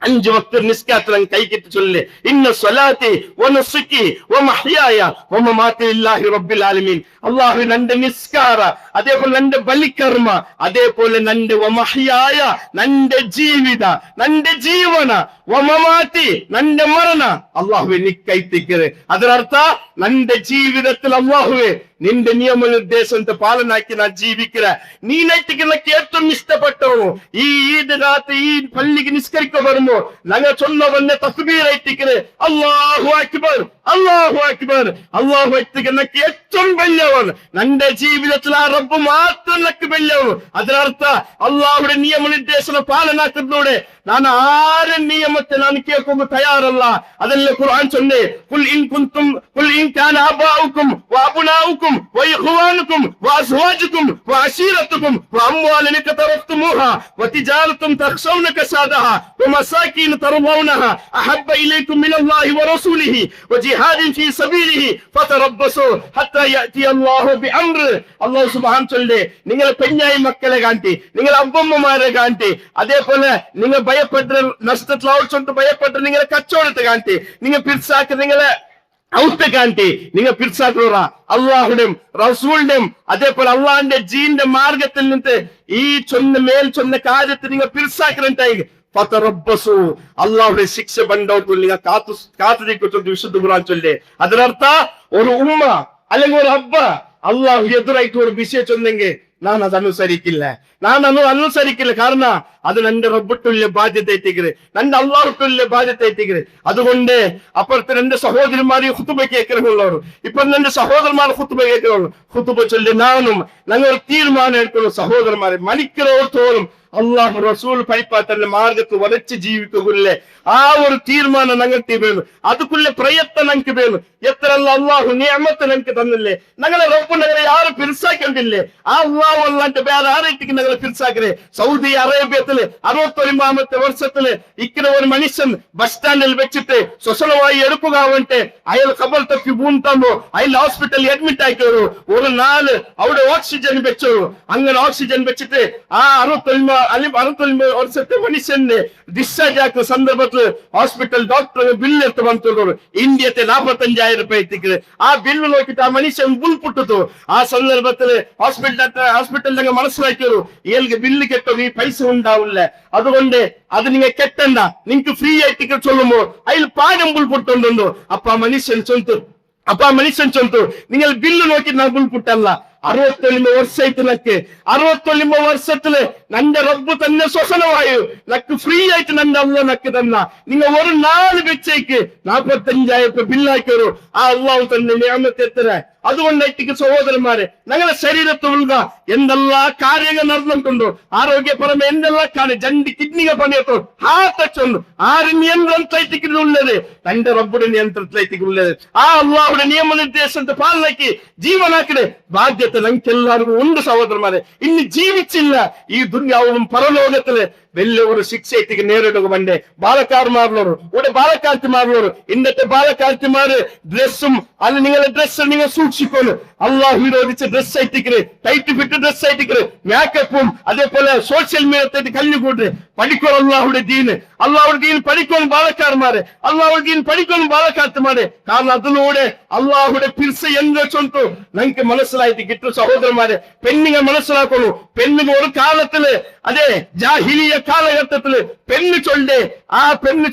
5 വക്ത നിസ്കാരം കൈകിട്ട് ചൊല്ല്, ഇന്ന സ്വലാത്തി വനുസുക്കി വമഹ്യായ വമമാതി ലില്ലാഹി റബ്ബിൽ ആലമീൻ. അല്ലാഹു നന്റെ നിസ്കാര, അതേപോലെ നന്റെ ബലികർമ്മ, അതേപോലെ നന്റെ വമഹ്യായ നന്റെ ജീവിത, നന്റെ ജീവന, വമമാതി നന്റെ മരണ അല്ലാഹുവേ നീ കൈത്തിക്കര്. അതിനർത്ഥ നന്റെ ജീവിതത്തിൽ അല്ലാഹുവേ നിന്റെ നിയമനിർദ്ദേശത്തെ പാലനാക്കി ഞാൻ ജീവിക്കിற. നീ നൈറ്റിക്ക് ഏറ്റവും ഇഷ്ടപ്പെട്ടവನು ഈ ഈദ് രാത്രി ഈ പള്ളിക്ക് നിസ്കരിക്ക വരുമ്പോ ഞങ്ങൾ ചൊന്നവന്നെ തസ്ബീറായിട്ടിക്കല്, അല്ലാഹു അക്ബർ അല്ലാഹു അക്ബർ അല്ലാഹു അക്ബർ. നക്ക് ഏറ്റവും വലിയവൻ നന്റെ ജീവിതത്തിൽ ആ റബ്ബ് മാത്രം നക്ക് വലിയവൻ. അതിനർത്ഥ അള്ളാഹുടെ നിയമനിർദ്ദേശന പാലനാക്കുന്നതോടെ ഞാൻ ആരെ നിയമത്തെ ഞാൻ കേൾക്കുമ്പോൾ തയ്യാറല്ല. അതല്ലേ ഖുർആൻ ചൊല്ലേ, ഖുൽ ഇൻ കുൻതും ഖുൽ ഇൻ കാന ആബാഉകും വഅബ്നാഉകും വഇഖ്വാനുകും വഅസ്വാജുകും വഅശീറത്തുകും വഅംവാലുൻ കതറഫ്തുമൂഹാ വതിജാറത്തുൻ തഖ്ശൗന കസാദഹാ വമസാകിൻ തർളൗനഹാ അഹബ്ബ ഇലൈക്കും മിനല്ലാഹി വറസൂലിഹി വജിഹാദിൻ ഫീ സബീലിഹി ഫതറബ്ബസൂ ഹത്താ യഅതി അല്ലാഹു ബിഅംർ. അല്ലാഹു സുബ്ഹാനഹു ചൊല്ലേ, നിങ്ങൾ പെഞ്ഞായി മക്കളെ കാണ്ടി, നിങ്ങൾ അമ്മമാരെ കാണ്ടി, അതേപോലെ നിങ്ങൾ ഭയപ്പെട്ട നഷ്ടത്തിൽ ഔട്ട് ഭയപ്പെട്ട് നിങ്ങളെ കച്ചവടത്തെ കാണ്ടി, നിങ്ങൾ പിർസാക്ക് നിങ്ങളെ ഔട്ട് കാണ്ടി, നിങ്ങൾ പിർസാക്കുക അള്ളാഹുടെയും റസൂലിന്റെയും അതേപോലെ അള്ളാഹിന്റെ ജീന്റെ മാർഗത്തിൽ നിന്ന് ഈ മേൽ ചൊന്ന കാര്യത്തിൽ നിങ്ങൾ പിർസാക്കുന്നുണ്ടായി. അള്ളാഹുടെ ശിക്ഷ ബണ്ടോട്ട് നിങ്ങൾ കാത്തുനിൽക്കുന്നു വിശുദ്ധ ഖുർആൻ ചൊല്ലേ. അതിനർത്ഥ ഒരു ഉമ്മ അല്ലെങ്കിൽ ഒരു അബ്ബ അള്ളാഹു എതിരായിട്ട് ഒരു വിഷയം ചൊന്നെങ്കിൽ ನಾನು ಅದನ್ನು ಅನುಸರಿಕಿಲ್ಲ ಕಾರಣ ಅದು ನನ್ನ ರಬ್ಬಟ್ಟುಳ್ಳ ಬಾಧ್ಯತೆ ಐತಿಗ್ರೆ, ನನ್ನ ಅಲ್ಲಾಹುಟ್ಟುಳ್ಳ ಬಾಧ್ಯತೆ ಐತಿಗ್ರೆ. അതുകൊണ്ട് അപ്പുറത്ത് രണ്ട് സഹോദരന്മാരെ ഖുതുബ കേൾക്കുന്നവർ, ഇപ്പൊ എന്റെ സഹോദരന്മാർ ഖുതുബ കേൾക്കുന്നവർ ഖുതുബ ചൊല്ലി നാനും ഞങ്ങൾ തീരുമാനം എടുക്കുന്ന സഹോദരന്മാരെ മണിക്കറോത്തോളം അള്ളാഹു റസൂൽ പൈപ്പാത്തന്റെ മാർഗത്ത് വരച്ച് ജീവിക്കുല്ലേ. ആ ഒരു തീരുമാനം ഞങ്ങൾക്ക് വേണം, അതുക്കുള്ള പ്രയത്നം ഞങ്ങൾക്ക് വേണം. എത്ര അള്ളാഹു നിയമത്ത് ഞങ്ങൾക്ക് തന്നില്ലേ, ഞങ്ങളെ റബ്ബ് ഞങ്ങളെ ആരും പിരിസാക്കണ്ടില്ലേ. ആ അള്ളാഹു അല്ലാണ്ട് വേറെ ആരേക്ക് ഞങ്ങളെ പിരിസാക്കണേ. സൗദി അറേബ്യത്തില് 69ാമത്തെ വർഷത്തില് ഇക്കടെ ഒരു മനുഷ്യൻ ബസ് സ്റ്റാൻഡിൽ വെച്ചിട്ട് സ്വസനമായി എടുക്കുക വേണ്ടി അയാൾ ഖബർ തപ്പി പൂന്തമ്പോ അയാൾ ഹോസ്പിറ്റലിൽ അഡ്മിറ്റ് ആക്കിയോരു ഒരു നാല് അവിടെ ഓക്സിജൻ വെച്ചോരു. അങ്ങനെ ഓക്സിജൻ വെച്ചിട്ട് ആ 69 വർഷത്തെ മനുഷ്യനെ ഡിസ്ചാർജ് ആക്കുന്ന സന്ദർഭത്തിൽ ഹോസ്പിറ്റൽ ഡോക്ടർ ബില്ല് എടുത്ത് വന്നിട്ടുള്ളൂ. ഇന്ത്യത്തെ 45,000 രൂപ എത്തിക്കുന്നത്. ആ ബില്ല് നോക്കിയിട്ട് ആ മനുഷ്യൻ ബുൾപുട്ടു. ആ സന്ദർഭത്തില് ഹോസ്പിറ്റലിൽ മനസ്സിലാക്കിയോരു ഇയാൾക്ക് ബില്ല് കെട്ടോ ഈ പൈസ ഉണ്ടാവില്ല, അതുകൊണ്ട് അത് നിങ്ങൾ കെട്ടണ്ട, നിങ്ങൾക്ക് ഫ്രീ ആയിട്ട് ചൊല്ലുമ്പോ അതിൽ പാകം ബുൾപുട്ടുണ്ടോ. അപ്പൊ ആ മനുഷ്യൻ ചൊല്ലുത്തു നിങ്ങൾ ബില്ല് നോക്കി ഞാൻ ബുൾപുട്ടല്ല. 69 വർഷമായിട്ട് 69 വർഷത്തില് നന്റെ റബ്ബ് തന്നെ ശ്വസനമായു നക്ക് ഫ്രീ ആയിട്ട് നന്റെ അള്ള നക്ക് തന്ന. നിങ്ങൾ ഒരു 4 വെച്ചേക്ക് 45,000 രൂപ ബില്ലാക്കിയൊരു ആ അള്ളാഹു തന്നെ നിയമത്തെ എത്തര. അതുകൊണ്ടായിട്ട് സഹോദരന്മാരെ ഞങ്ങളുടെ ശരീരത്തിലുള്ള എന്തെല്ലാം കാര്യങ്ങൾ നടന്നിട്ടുണ്ടോ, ആരോഗ്യപരമ എന്തെല്ലാം കാര്യം രണ്ട് കിഡ്നികൾ പണിയത്തോ ഹാർട്ട് അച്ചുണ്ട്. ആര് നിയന്ത്രണത്തിലുള്ളത്? തന്റെ റബ്ബുടെ നിയന്ത്രണത്തിലുള്ളത്. ആ അള്ളാഹുടെ നിയമനിർദ്ദേശത്തെ പാലനാക്കി ജീവനാക്കിടെ ബാധ്യത ഞങ്ങൾക്ക് എല്ലാവർക്കും ഉണ്ട് സഹോദരന്മാരെ. ഇനി ജീവിച്ചില്ല ഈ ദുനിയാവും പരലോകത്തില് വലിയ ഒരു ശിക്ഷയ്ക്ക് നേരിടുക വേണ്ടേ. ബാലക്കാർമാരുള്ളവർ ഇവിടെ ബാലക്കാർത്തിമാരുള്ളവർ ഇന്നത്തെ ബാലക്കാർത്തിമാര് ഡ്രസ്സും അല്ല നിങ്ങളുടെ ഡ്രസ്സ് നിങ്ങൾ സൂക്ഷിക്കുന്നു. അള്ളാഹു വിരോധിച്ച ഡ്രസ് ആയിട്ടിക്കര്, ടൈറ്റ് ഫിറ്റ് ഡ്രസ് ആയിട്ടിക്കര്, മേക്കപ്പും അതേപോലെ സോഷ്യൽ മീഡിയത്തെ കല്ലുകൂട്ട് പഠിക്കണം. അള്ളാഹുടെ ദീന് പഠിക്കണം ബാലക്കാർമാരെ, അള്ളാഹുടെ ദീൻ പഠിക്കണം ബാലക്കാർത്തിമാരെ. കാരണം അതിലൂടെ അള്ളാഹുടെ പിർസ എന്തോ ചൊന്തു ഞങ്ങൾക്ക് മനസ്സിലായിട്ട് കിട്ടും സഹോദരന്മാരെ. പെണ്ണുങ്ങൾ മനസ്സിലാക്കുന്നു. പെണ്ണുങ്ങൾ ഒരു കാലത്തില് അതെ ജാഹിലിയ കാലഘട്ടത്തില് പെണ്ണ്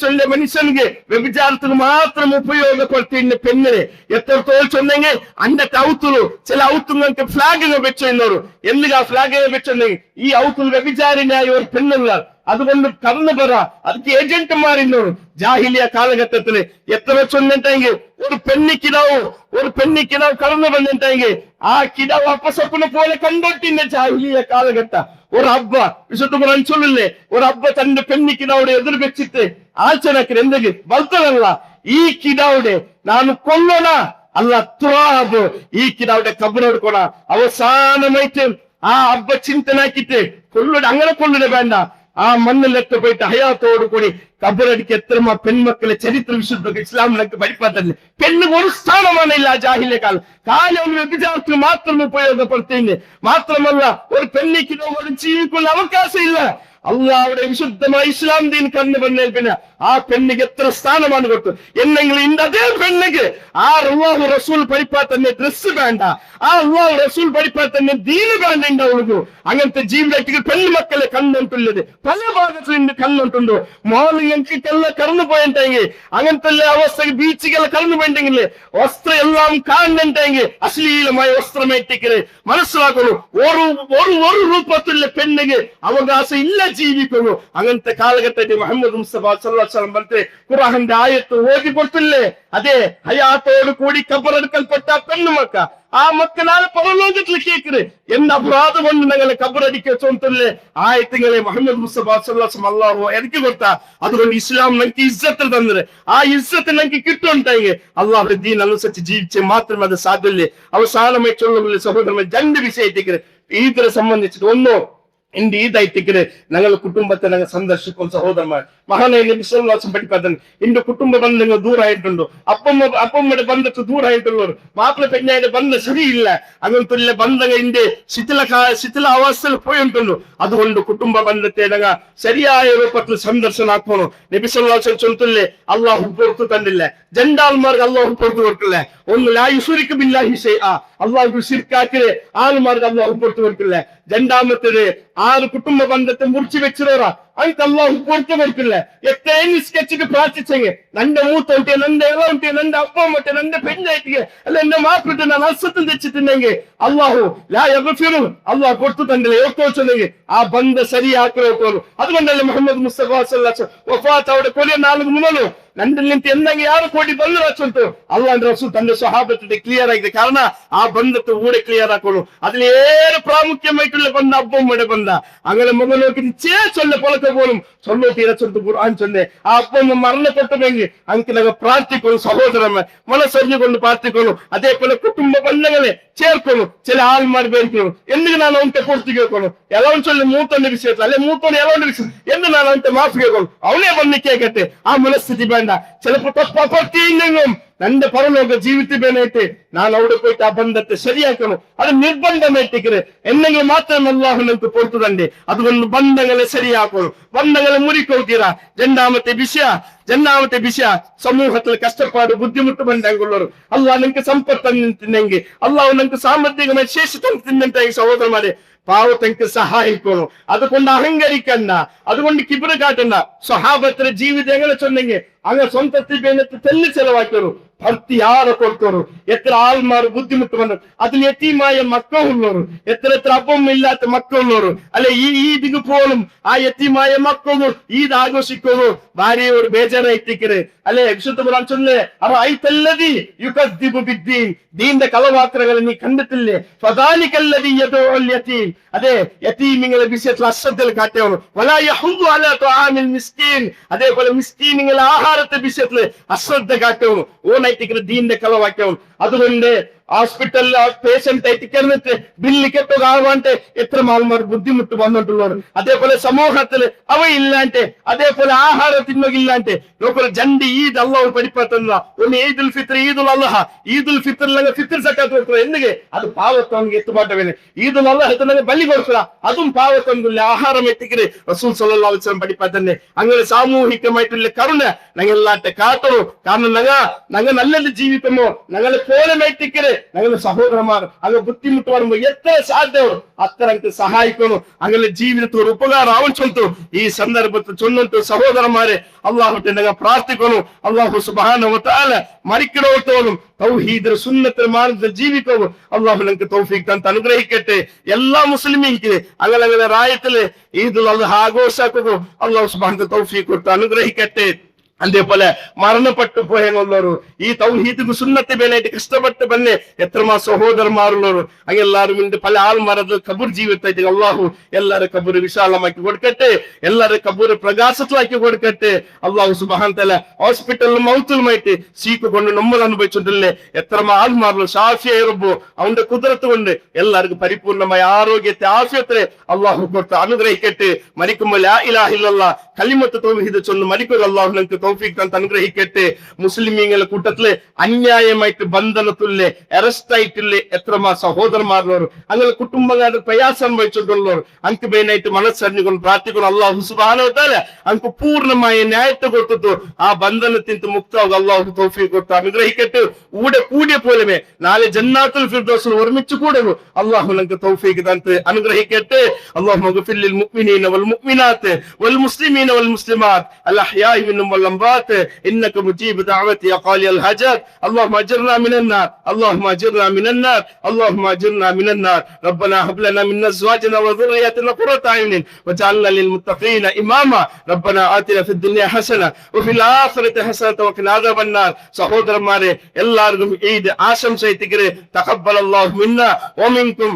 ചൊല്ലെ മനുഷ്യനിಗೆ വ്യഭിചാരത്തിന് മാത്രം ഉപയോഗപ്പെടുത്തിയ പെണ്ണിനെ എത്രത്തോളം ചൊന്നെങ്കിൽ അന്റെ ഔത്തുలు ചില ഔത്തുങ്ങൾക്ക് ഫ്ലാഗിനെ വെച്ചോರು. എന്തിനാ ആ ഫ്ലാഗിനെ വെച്ചെന്നെങ്കിൽ ഈ ഔത്തുൽ വ്യഭിചാരിനായ ഒരു പെണ്ണുള്ള അതുകൊണ്ട് കടന്നു പറ ಅದಕ್ಕೆ ഏജന്റുമാരിന്നോರು. ജാഹിലിയ കാലഘട്ടത്തില് എത്ര ചൊന്നിട്ടെങ്കിൽ ഒരു പെണ്ണിക്കിടാവ് കടന്നു വന്നിട്ടെങ്കിൽ ആ കിടാവ് അപ്പസപ്പിനെ പോലെ കണ്ടോട്ടിന്റെ ജാഹിലിയ കാലഘട്ട. ഒരു അബ്ബ വിശുദ്ധ ഖുർആൻ ചൊല്ലില്ലേ, ഒരു അബ്ബ തന്റെ പെണ്ണിക്കിടാവിടെ എതിർ വെച്ചിട്ട് ആലോചനക്ക് എന്തെങ്കിലും വളർത്തലല്ല ഈ കിടാവിടെ ನಾನು കൊല്ലണ അല്ല തുറാബ് ഈ കിടാവിടെ കബറെടുക്കണ. അവസാനമായിട്ട് ആ അബ്ബ ചിന്തനാക്കിട്ട് അങ്ങനെ കൊള്ളിട വേണ്ട. ആ മണ്ണിലൊക്കെ പോയിട്ട് ഹയാത്തോടു കൂടി കബറടിക്ക് എത്രമാ പെൺമക്കളെ ചരിത്ര വിശുദ്ധ ഇസ്ലാമിലൊക്കെ പഠിപ്പാത്തല്ലേ. പെണ്ണ് ഒരു സ്ഥാനമാണില്ല ജാഹിലിയ കാലം വ്യഭിചാരത്തിന് മാത്രം ഉപയോഗപ്പെടുത്തിയെങ്കിൽ മാത്രമല്ല ഒരു പെണ്ണിക്ക് ഒരു ജീവിക്കുള്ള അവകാശം ഇല്ല. അള്ളാഹുടെ വിശുദ്ധമായ ഇസ്ലാം ദീൻ കണ്ണു പറഞ്ഞാൽ പിന്നെ ആ പെണ്ണിക്ക് എത്ര സ്ഥാനമാണ് കൊടുത്തു എന്നെങ്കിലും ഇന്ന് അതേ പെണ്ണിക്ക് ആ അള്ളാഹു റസൂൽ പഠിപ്പാൽ തന്നെ ഡ്രസ്സ് വേണ്ട, ആ അള്ളാഹു റസൂൽ പഠിപ്പാൽ തന്നെ ദീന് വേണ്ട ഉണ്ടാവുള്ളൂ. അങ്ങനത്തെ ജീവിതത്തിൽ പെൺമക്കളെ കണ്ടുകൊണ്ടുള്ളത് പല ഭാഗത്ത് നിന്ന് കണ്ടുകൊണ്ടുണ്ടോ. മോളിങ്ങൾക്കെല്ലാം കടന്നു പോയിട്ടുണ്ടെങ്കിൽ അങ്ങനത്തെ അവസ്ഥ ബീച്ചുകളെ കടന്നു പോയിട്ടുണ്ടെങ്കിൽ വസ്ത്രം എല്ലാം കാണുന്നുണ്ടെങ്കിൽ അശ്ലീലമായ വസ്ത്രമേറ്റിക്കല് മനസ്സിലാക്കുന്നു. ഒരു രൂപത്തിലുള്ള പെണ്ണിന് അവകാശം ഇല്ല ജീവിക്കുന്നു. അങ്ങനത്തെ കാലഘട്ടത്തിൽ മുഹമ്മദ് മുസ്തഫ സല്ലല്ലാഹു അലൈഹി വസല്ലം പറഞ്ഞ ഖുർആന്റെ ആയത്ത് ഓതി കൊടുത്തില്ലേ, അതെ ഹയാത്തോട് കൂടി കബറെടുക്കൽപ്പെട്ട പെണ്ണുമക്ക ആ മക്കളാൽ പരലോകത്തിൽ കേൾക്കുന്നത് എന്ന അപരാധം കൊണ്ട് ഞങ്ങളെ കബറടിക്ക ചോദില്ലേ ആയത്തുകളെ മുഹമ്മദ് മുസ്തഫ സല്ലല്ലാഹു അലൈഹി വസല്ലം അല്ലാഹു എനിക്ക് കൊടുത്ത. അതുകൊണ്ട് ഇസ്ലാം ഞങ്ങൾക്ക് ഇസ്സത്ത് തന്നത്, ആ ഇസ്സത്ത് ഞങ്ങൾക്ക് കിട്ടുന്നുണ്ടെങ്കിൽ അള്ളാഹുടെ ദീൻ അനുസരിച്ച് ജീവിച്ച് മാത്രമേ അത് സാധ്യല്ലേ. അവസാനമായി ചൊല്ലുന്ന സഹോദരന്മാർ രണ്ട് വിഷയത്തേക്ക് ഈദിനെ സംബന്ധിച്ചിട്ട് ഒന്നോ എന്റെ ഈദായിട്ടിക്കല് ഞങ്ങൾ കുടുംബത്തെ ഞങ്ങൾ സന്ദർശിക്കും സഹോദരന്മാർ. മഹാനായ നബി സല്ലല്ലാഹു അലൈഹി വസല്ലം പഠിപ്പാൻ എന്റെ കുടുംബ ബന്ധങ്ങൾ ദൂരായിട്ടുണ്ടോ, അപ്പമ്മയുടെ ബന്ധത്തിൽ ദൂരായിട്ടുള്ളവർ മാപ്പിള പെണ്ണായിട്ട് ബന്ധം ശരിയില്ല, അങ്ങനത്തെ ബന്ധങ്ങൾ എന്റെ ശിഥിലാവസ്ഥയിൽ പോയിട്ടുണ്ടോ. അതുകൊണ്ട് കുടുംബ ബന്ധത്തെ ഞങ്ങൾ ശരിയായ രൂപത്തിൽ സന്ദർശനാക്കണം. നബി സല്ലല്ലാഹു അലൈഹി വസല്ലം ചൊല്ലില്ലേ അള്ളാഹു പുറത്തു തന്നില്ല, ജണ്ടാൽമാർക്ക് അള്ളാഹു പുറത്തു കൊടുക്കില്ല. ഒന്ന് ലാ യുശ്രികു ബില്ലാഹി ശൈഅ, അള്ളാഹു ശിർക്കാക്കിലെ ആൾമാർക്ക് അള്ളാഹു പുറത്തു കൊടുക്കില്ല. രണ്ടാമത്തേത് ആറ് കുടുംബ ബന്ധത്തെ മുറിച്ചു വെച്ചിരോറാ അതിന് അള്ളാഹു പുറത്തു കൊടുക്കില്ല. എത്രയും സ്കെച്ചിട്ട് പ്രാർത്ഥിച്ചെങ്കിൽ നന്റെ മൂത്തോട്ടിയെ നന്റെ ഇളവട്ടിയെ നന്റെ അപ്പമ്മട്ടെ നന്റെ പെണ്ണായിട്ടിയെ അല്ല എന്റെ മാപ്പിട്ട് ഞാൻ അസത്തും തെച്ചിട്ടുണ്ടെങ്കിൽ അള്ളാഹു ലാ യഗ്ഫിറു അള്ളാഹു പുറത്തു തന്നില്ല ഓർത്തോച്ചെങ്കിൽ ആ ബന്ധം ശരിയാക്കുള്ളൂ. അതുകൊണ്ടല്ലേ മുഹമ്മദ് മുസ്തഫ സല്ലല്ലാഹു അലൈഹി വസല്ലം വഫാത്ത് അവിടെ കൊല്ലം 4 മുതಲು ನಂದು ನಿಂತು ಎಂದಂಗೆ ಯಾರು ಕೋಟಿ ಬಂದ್ರು ಅಚ್ಚಂತು ಅಲ್ಲಾಂದ್ ರಸೂಲ್ ತಂದೆ ಸ್ವಹಾಬತ್ತೆ ಕ್ಲಿಯರ್ ಆಗಿದೆ. ಕಾರಣ ಆ ಬಂದತ್ತು ಊಡೆ ಕ್ಲಿಯರ್ ಹಾಕೋಳು അതിൽ ഏറെ പ്രാമുഖ്യമായിട്ടുള്ള ബന്ധ അപ്പമ്മയുടെ ബന്ധ. അങ്ങനെ മുകളിലേക്ക് ചൊല്ല പൊളക്ക പോലും ചൊല്ലോ തീരച്ചൊല്ല് ഖുർആൻ ചൊല്ലെ ആ അപ്പമ്മ മരണപ്പെട്ടെങ്കിൽ അങ്ങ് ഞങ്ങൾ പ്രാർത്ഥിക്കുന്നു സഹോദരന്മാർ, മനസ്സറിഞ്ഞുകൊണ്ട് പ്രാർത്ഥിക്കുന്നു. അതേപോലെ കുടുംബ ബന്ധങ്ങളെ ചേർക്കുന്നു. ചില ആൾമാർ പേരിക്കുന്നു എന്തിനു ನಾನು ಅವನ್ಗೆ ಪೂರ್ತಿ ಕೇಳ್ಕೊಂಡು ಎಲ್ಲವನ್ ಚೊಲ್ಲಿ ಮೂತೊಂದು ವಿಷಯ ಅಲ್ಲೇ ಮೂತೊಂದು ಎಲ್ಲೊಂದು ವಿಷಯ ಎಂದು ನಾನು ಅವನ್ಗೆ ಮಾಫಿ ಕೇಳ್ಕೊಂಡು ಅವನೇ ಬಂದು ಕೇಳ್ಕತ್ತೆ. ಆ ಮನಸ್ಥಿತಿ ಬೇಡ. ചിലപ്പോ തപ്പത്തിയില്ലെങ്കിലും തന്റെ പരലോക ജീവിതത്തിനായിട്ട് ഞാൻ അവിടെ പോയിട്ട് ആ ബന്ധത്തെ ശരിയാക്കണം. അത് നിർബന്ധമായിട്ടിരിക്കുന്നത് എന്നെങ്കിൽ മാത്രമേ അല്ലാഹു നമുക്ക് പുറത്തു തന്റെ. അതുകൊണ്ട് ബന്ധങ്ങളെ ശരിയാക്കണം, ബന്ധങ്ങളെ മുറിക്കോത്തീരാ. രണ്ടാമത്തെ വിഷയ സമൂഹത്തിൽ കഷ്ടപ്പാട് ബുദ്ധിമുട്ട് ബന്ധങ്ങളുള്ളവർ അള്ളാഹ് നിങ്ങൾക്ക് സമ്പത്ത് തന്നിട്ടുണ്ടെങ്കിൽ അള്ളാഹു നിങ്ങൾക്ക് സാമ്പത്തികമായി ശേഷി തന്നിട്ടുണ്ടെങ്കിൽ സഹോദരന്മാരെ പാവത്തങ്ങൾക്ക് സഹായിക്കണം. അതുകൊണ്ട് അഹങ്കരിക്കണ്ട, അതുകൊണ്ട് കിബിറ് കാട്ടണ്ട. സ്വഹാബത്തിന്റെ ജീവിതം എങ്ങനെ ചൊന്നെങ്കിൽ അങ്ങനെ സ്വന്തത്തിൽ തെല്ല് ചെലവാക്കിയോ ഭക്തി ಯಾರ ಕೊಡ್ತವರು ಎತ್ತರ ಆಲ್ಮಾರು ಬುದ್ಧಿಮುಟ್ಟು ಬಂದರು. അതിൽ യതീമായ മക്കളുള്ളവർ എത്ര അപ്പവും ഇല്ലാത്ത മക്കളുള്ളവർ അല്ലെ ഈദിക്ക് പോലും ആ യതീമായ മക്കളും ഈദ് ആഘോഷിക്കുന്നു. ഭാര്യയോട് ബേജാറായിട്ടിരിക്കരുത് അല്ലെ. വിശുദ്ധ ഖുർആൻ ചൊല്ലെ അറഅയ്തല്ലദീ യുകദ്ദിബു ബിദ്ദീൻ, ദീന്റെ കളവാത്രകളെ നീ കണ്ടിട്ടില്ലേ? ഫദാലികല്ലദീ യദഉൽ യതീം, അതെ യതീമിങ്ങളെ വിഷയത്തിൽ അശ്രദ്ധയിൽ കാട്ടിയവನು. വലാ യഹുദ്ദു അലാ തുആമിൽ മിസ്കീൻ, അതേപോലെ മിസ്കീനുകളെ ആഹാരത്തെ വിഷയത്തിൽ അശ്രദ്ധ കാട്ടിയവನು. ഓനായിട്ടിരിക്കുന്ന ദീന്റെ കളവാക്കിയവನು. അതുകൊണ്ട് ഹാസ്പിറ്റലിൽ പേഷ്യന്റ് ആയിട്ട് കിടന്നിട്ട് ബില്ല് കെട്ടുകാവാണ്ട് എത്ര ആൾമാർ ബുദ്ധിമുട്ട് വന്നിട്ടുള്ളവർ. അതേപോലെ സമൂഹത്തിൽ അവയില്ലാണ്ട് അതേപോലെ ആഹാരത്തിനൊക്കില്ലാണ്ട് നോക്കൊരു ജണ്ട് ഈദ് അള്ളാഹു പഠിപ്പത്തുന്ന ഒന്ന് ഈദുൽ ഫിത്ർ ഈദുൽ അള്ളഹ. ഈദുൽ ഫിത്റിൽ ഫിത്ർ സക്കാത്ത് കൊടുക്കുക എന്തിಗೆ ಅದು ಪಾವತವನಿಗೆ ಎತ್ತುಪಾಟವೇನೆ. ಈದುಲ್ ಅಲ್ಲಾಹ್ ಬಲಿ ಕೊಡ್ತಾರ അതും പാവത്തൊന്നുമില്ല. ആഹാരം എത്തിക്കരുത് റസൂൽ സല്ലല്ലാഹു അലൈഹി വസല്ലം പഠിപ്പാത്തന്നെ. അങ്ങനെ സാമൂഹികമായിട്ടുള്ള കരുണ ഞങ്ങളാട്ടെ കാട്ടണം. കാരണം ഞങ്ങൾ നല്ലത് ജീവിക്കുമ്പോ ഞങ്ങളെ പോലെ എത്തിക്കരുത്. ഞങ്ങളുടെ സഹോദരന്മാർ അങ്ങനെ ബുദ്ധിമുട്ട് വരുമ്പോ എത്ര സാധ്യമോ അത്ര സഹായിക്കണം. അങ്ങനെ ജീവിതത്തിൽ ഉപകാരം ആവശ്യം ഈ സന്ദർഭത്തിൽ ചൊന്നിട്ട് സഹോദരന്മാരെ അള്ളാഹുട്ടെ ഞങ്ങൾ പ്രാർത്ഥിക്കണം. അള്ളാഹു സുബ്ഹാനഹു വ തആല മരിക്കണോത്തോളം തൗഹീദ് സുന്നത്ത് മാർഗത്തിൽ ജീവിക്കണം. അള്ളാഹു ഞങ്ങൾക്ക് തൗഫീഖ് തന്ന് അനുഗ്രഹിക്കട്ടെ. എല്ലാ മുസ്ലിമീക്ക് അങ്ങനെ റായത്തില് ഈദുൽ അദ്ഹ ആഘോഷാക്കുക അള്ളാഹു സുബ്ഹാനഹു വ തആല തൗഫീഖ് കൊടുത്ത് അനുഗ്രഹിക്കട്ടെ. അതേപോലെ മരണപ്പെട്ടു പോയുള്ളവർ ഈ തൗഹീദ് സുന്നത്തെ മേലായിട്ട് കഷ്ടപ്പെട്ട് തന്നെ എത്രമാ സഹോദരന്മാരുള്ളവർ അങ്ങെല്ലാരും ഉണ്ട്. പല ആൾമാരത് കബൂർ ജീവിതത്തായിട്ട് അള്ളാഹു എല്ലാരും കബൂർ വിശാലമാക്കി കൊടുക്കട്ടെ, എല്ലാരും കബൂർ പ്രകാശത്തിലാക്കി കൊടുക്കട്ടെ. അള്ളാഹു സുബ്ഹാനഹു വ തആല ഹോസ്പിറ്റലിലും മൗത്തിലുമായിട്ട് സീക്ക് കൊണ്ട് നമ്മൾ അനുഭവിച്ചിട്ടില്ലേ എത്രമാ ആൾമാരുള്ള ഷാഫിയായ റബ്ബു അവന്റെ കുദറത്ത് കൊണ്ട് എല്ലാവർക്കും പരിപൂർണമായ ആരോഗ്യത്തെ ആഫിയത്തെ അള്ളാഹു കൊടുത്ത് അനുഗ്രഹിക്കട്ടെ. മരിക്കുമ്പോൾ ലാ ഇലാഹ ഇല്ലല്ലാഹ് കലിമത്ത് തൗഹീദ് ചൊല്ല് മരിക്കുക അള്ളാഹു നമുക്ക് തൗഫീഖ് തന്ന് അനുഗ്രഹിക്കട്ടെ. മുസ്ലിമീങ്ങളുടെ കൂട്ടത്തില് അന്യായമായിട്ട് ബന്ധനത്തിലെ അറസ്റ്റ് ആയിട്ടില്ലേ എത്രമാ സഹോദരന്മാരുള്ളവർ അങ്ങനെ കുടുംബങ്ങളുടെ പ്രയാസം വഹിച്ചിട്ടുള്ളവർ അങ്ക് മെയിനായിട്ട് മനസ്സറിഞ്ഞുകൊണ്ട് പ്രാർത്ഥിക്കണം. അള്ളാഹു സുബ്ഹാനഹു വ തആല അങ്ക് പൂർണ്ണമായ ന്യായത്തെ കൊടുത്തു ആ ബന്ധനത്തിന് മുക്താവുക അള്ളാഹു തൗഫീഖ് കൊടുത്ത് അനുഗ്രഹിക്കട്ടെ. കൂടിയ പോലെ നാളെ ജന്നാത്തുൽ ഫിർദൗസിൽ ഒരുമിച്ച് കൂടുന്നു അള്ളാഹു നമുക്ക് തൗഫീഖ് തന്ന് അനുഗ്രഹിക്കട്ടെ. അല്ലാഹുമ്മ ഗഫിർ ലിൽ മുഅ്മിനീന വൽ മുഅ്മിനാത്ത് വൽ മുസ്ലിമീന വൽ മുസ്ലിമാത്ത് അൽ അഹ്യാഇ മിൻഹും വൽ അംവാത് ഇന്നക മുജീബു ദഅവതി യാ ഖാലിയൽ ഹജാത്. അല്ലാഹുമ്മ അജിർനാ മിനൻ നാർ അല്ലാഹുമ്മ അജിർനാ മിനൻ നാർ അല്ലാഹുമ്മ അജിർനാ മിനൻ നാർ. റബ്ബനാ ഹബ് ലനാ മിൻ അസ്വാജിനാ വ ദുർരിയ്യാതിനാ ഖുറത അയ്യുനിൻ വജഅൽനാ ലിൽ മുത്തഖീന ഇമാമാ. റബ്ബനാ ആതിനാ ഫിദ് ദുനിയ ഹസന വഫിൽ ആഖിറതി ഹസനത വഖിനാ അദാബൻ നാർ. സഹോദരന്മാരെ എല്ലാവർക്കും ഈദ് ആശംസ എത്തിക്കരെ. തഖബ്ബലല്ലാഹു മിന്നാ വമിൻകും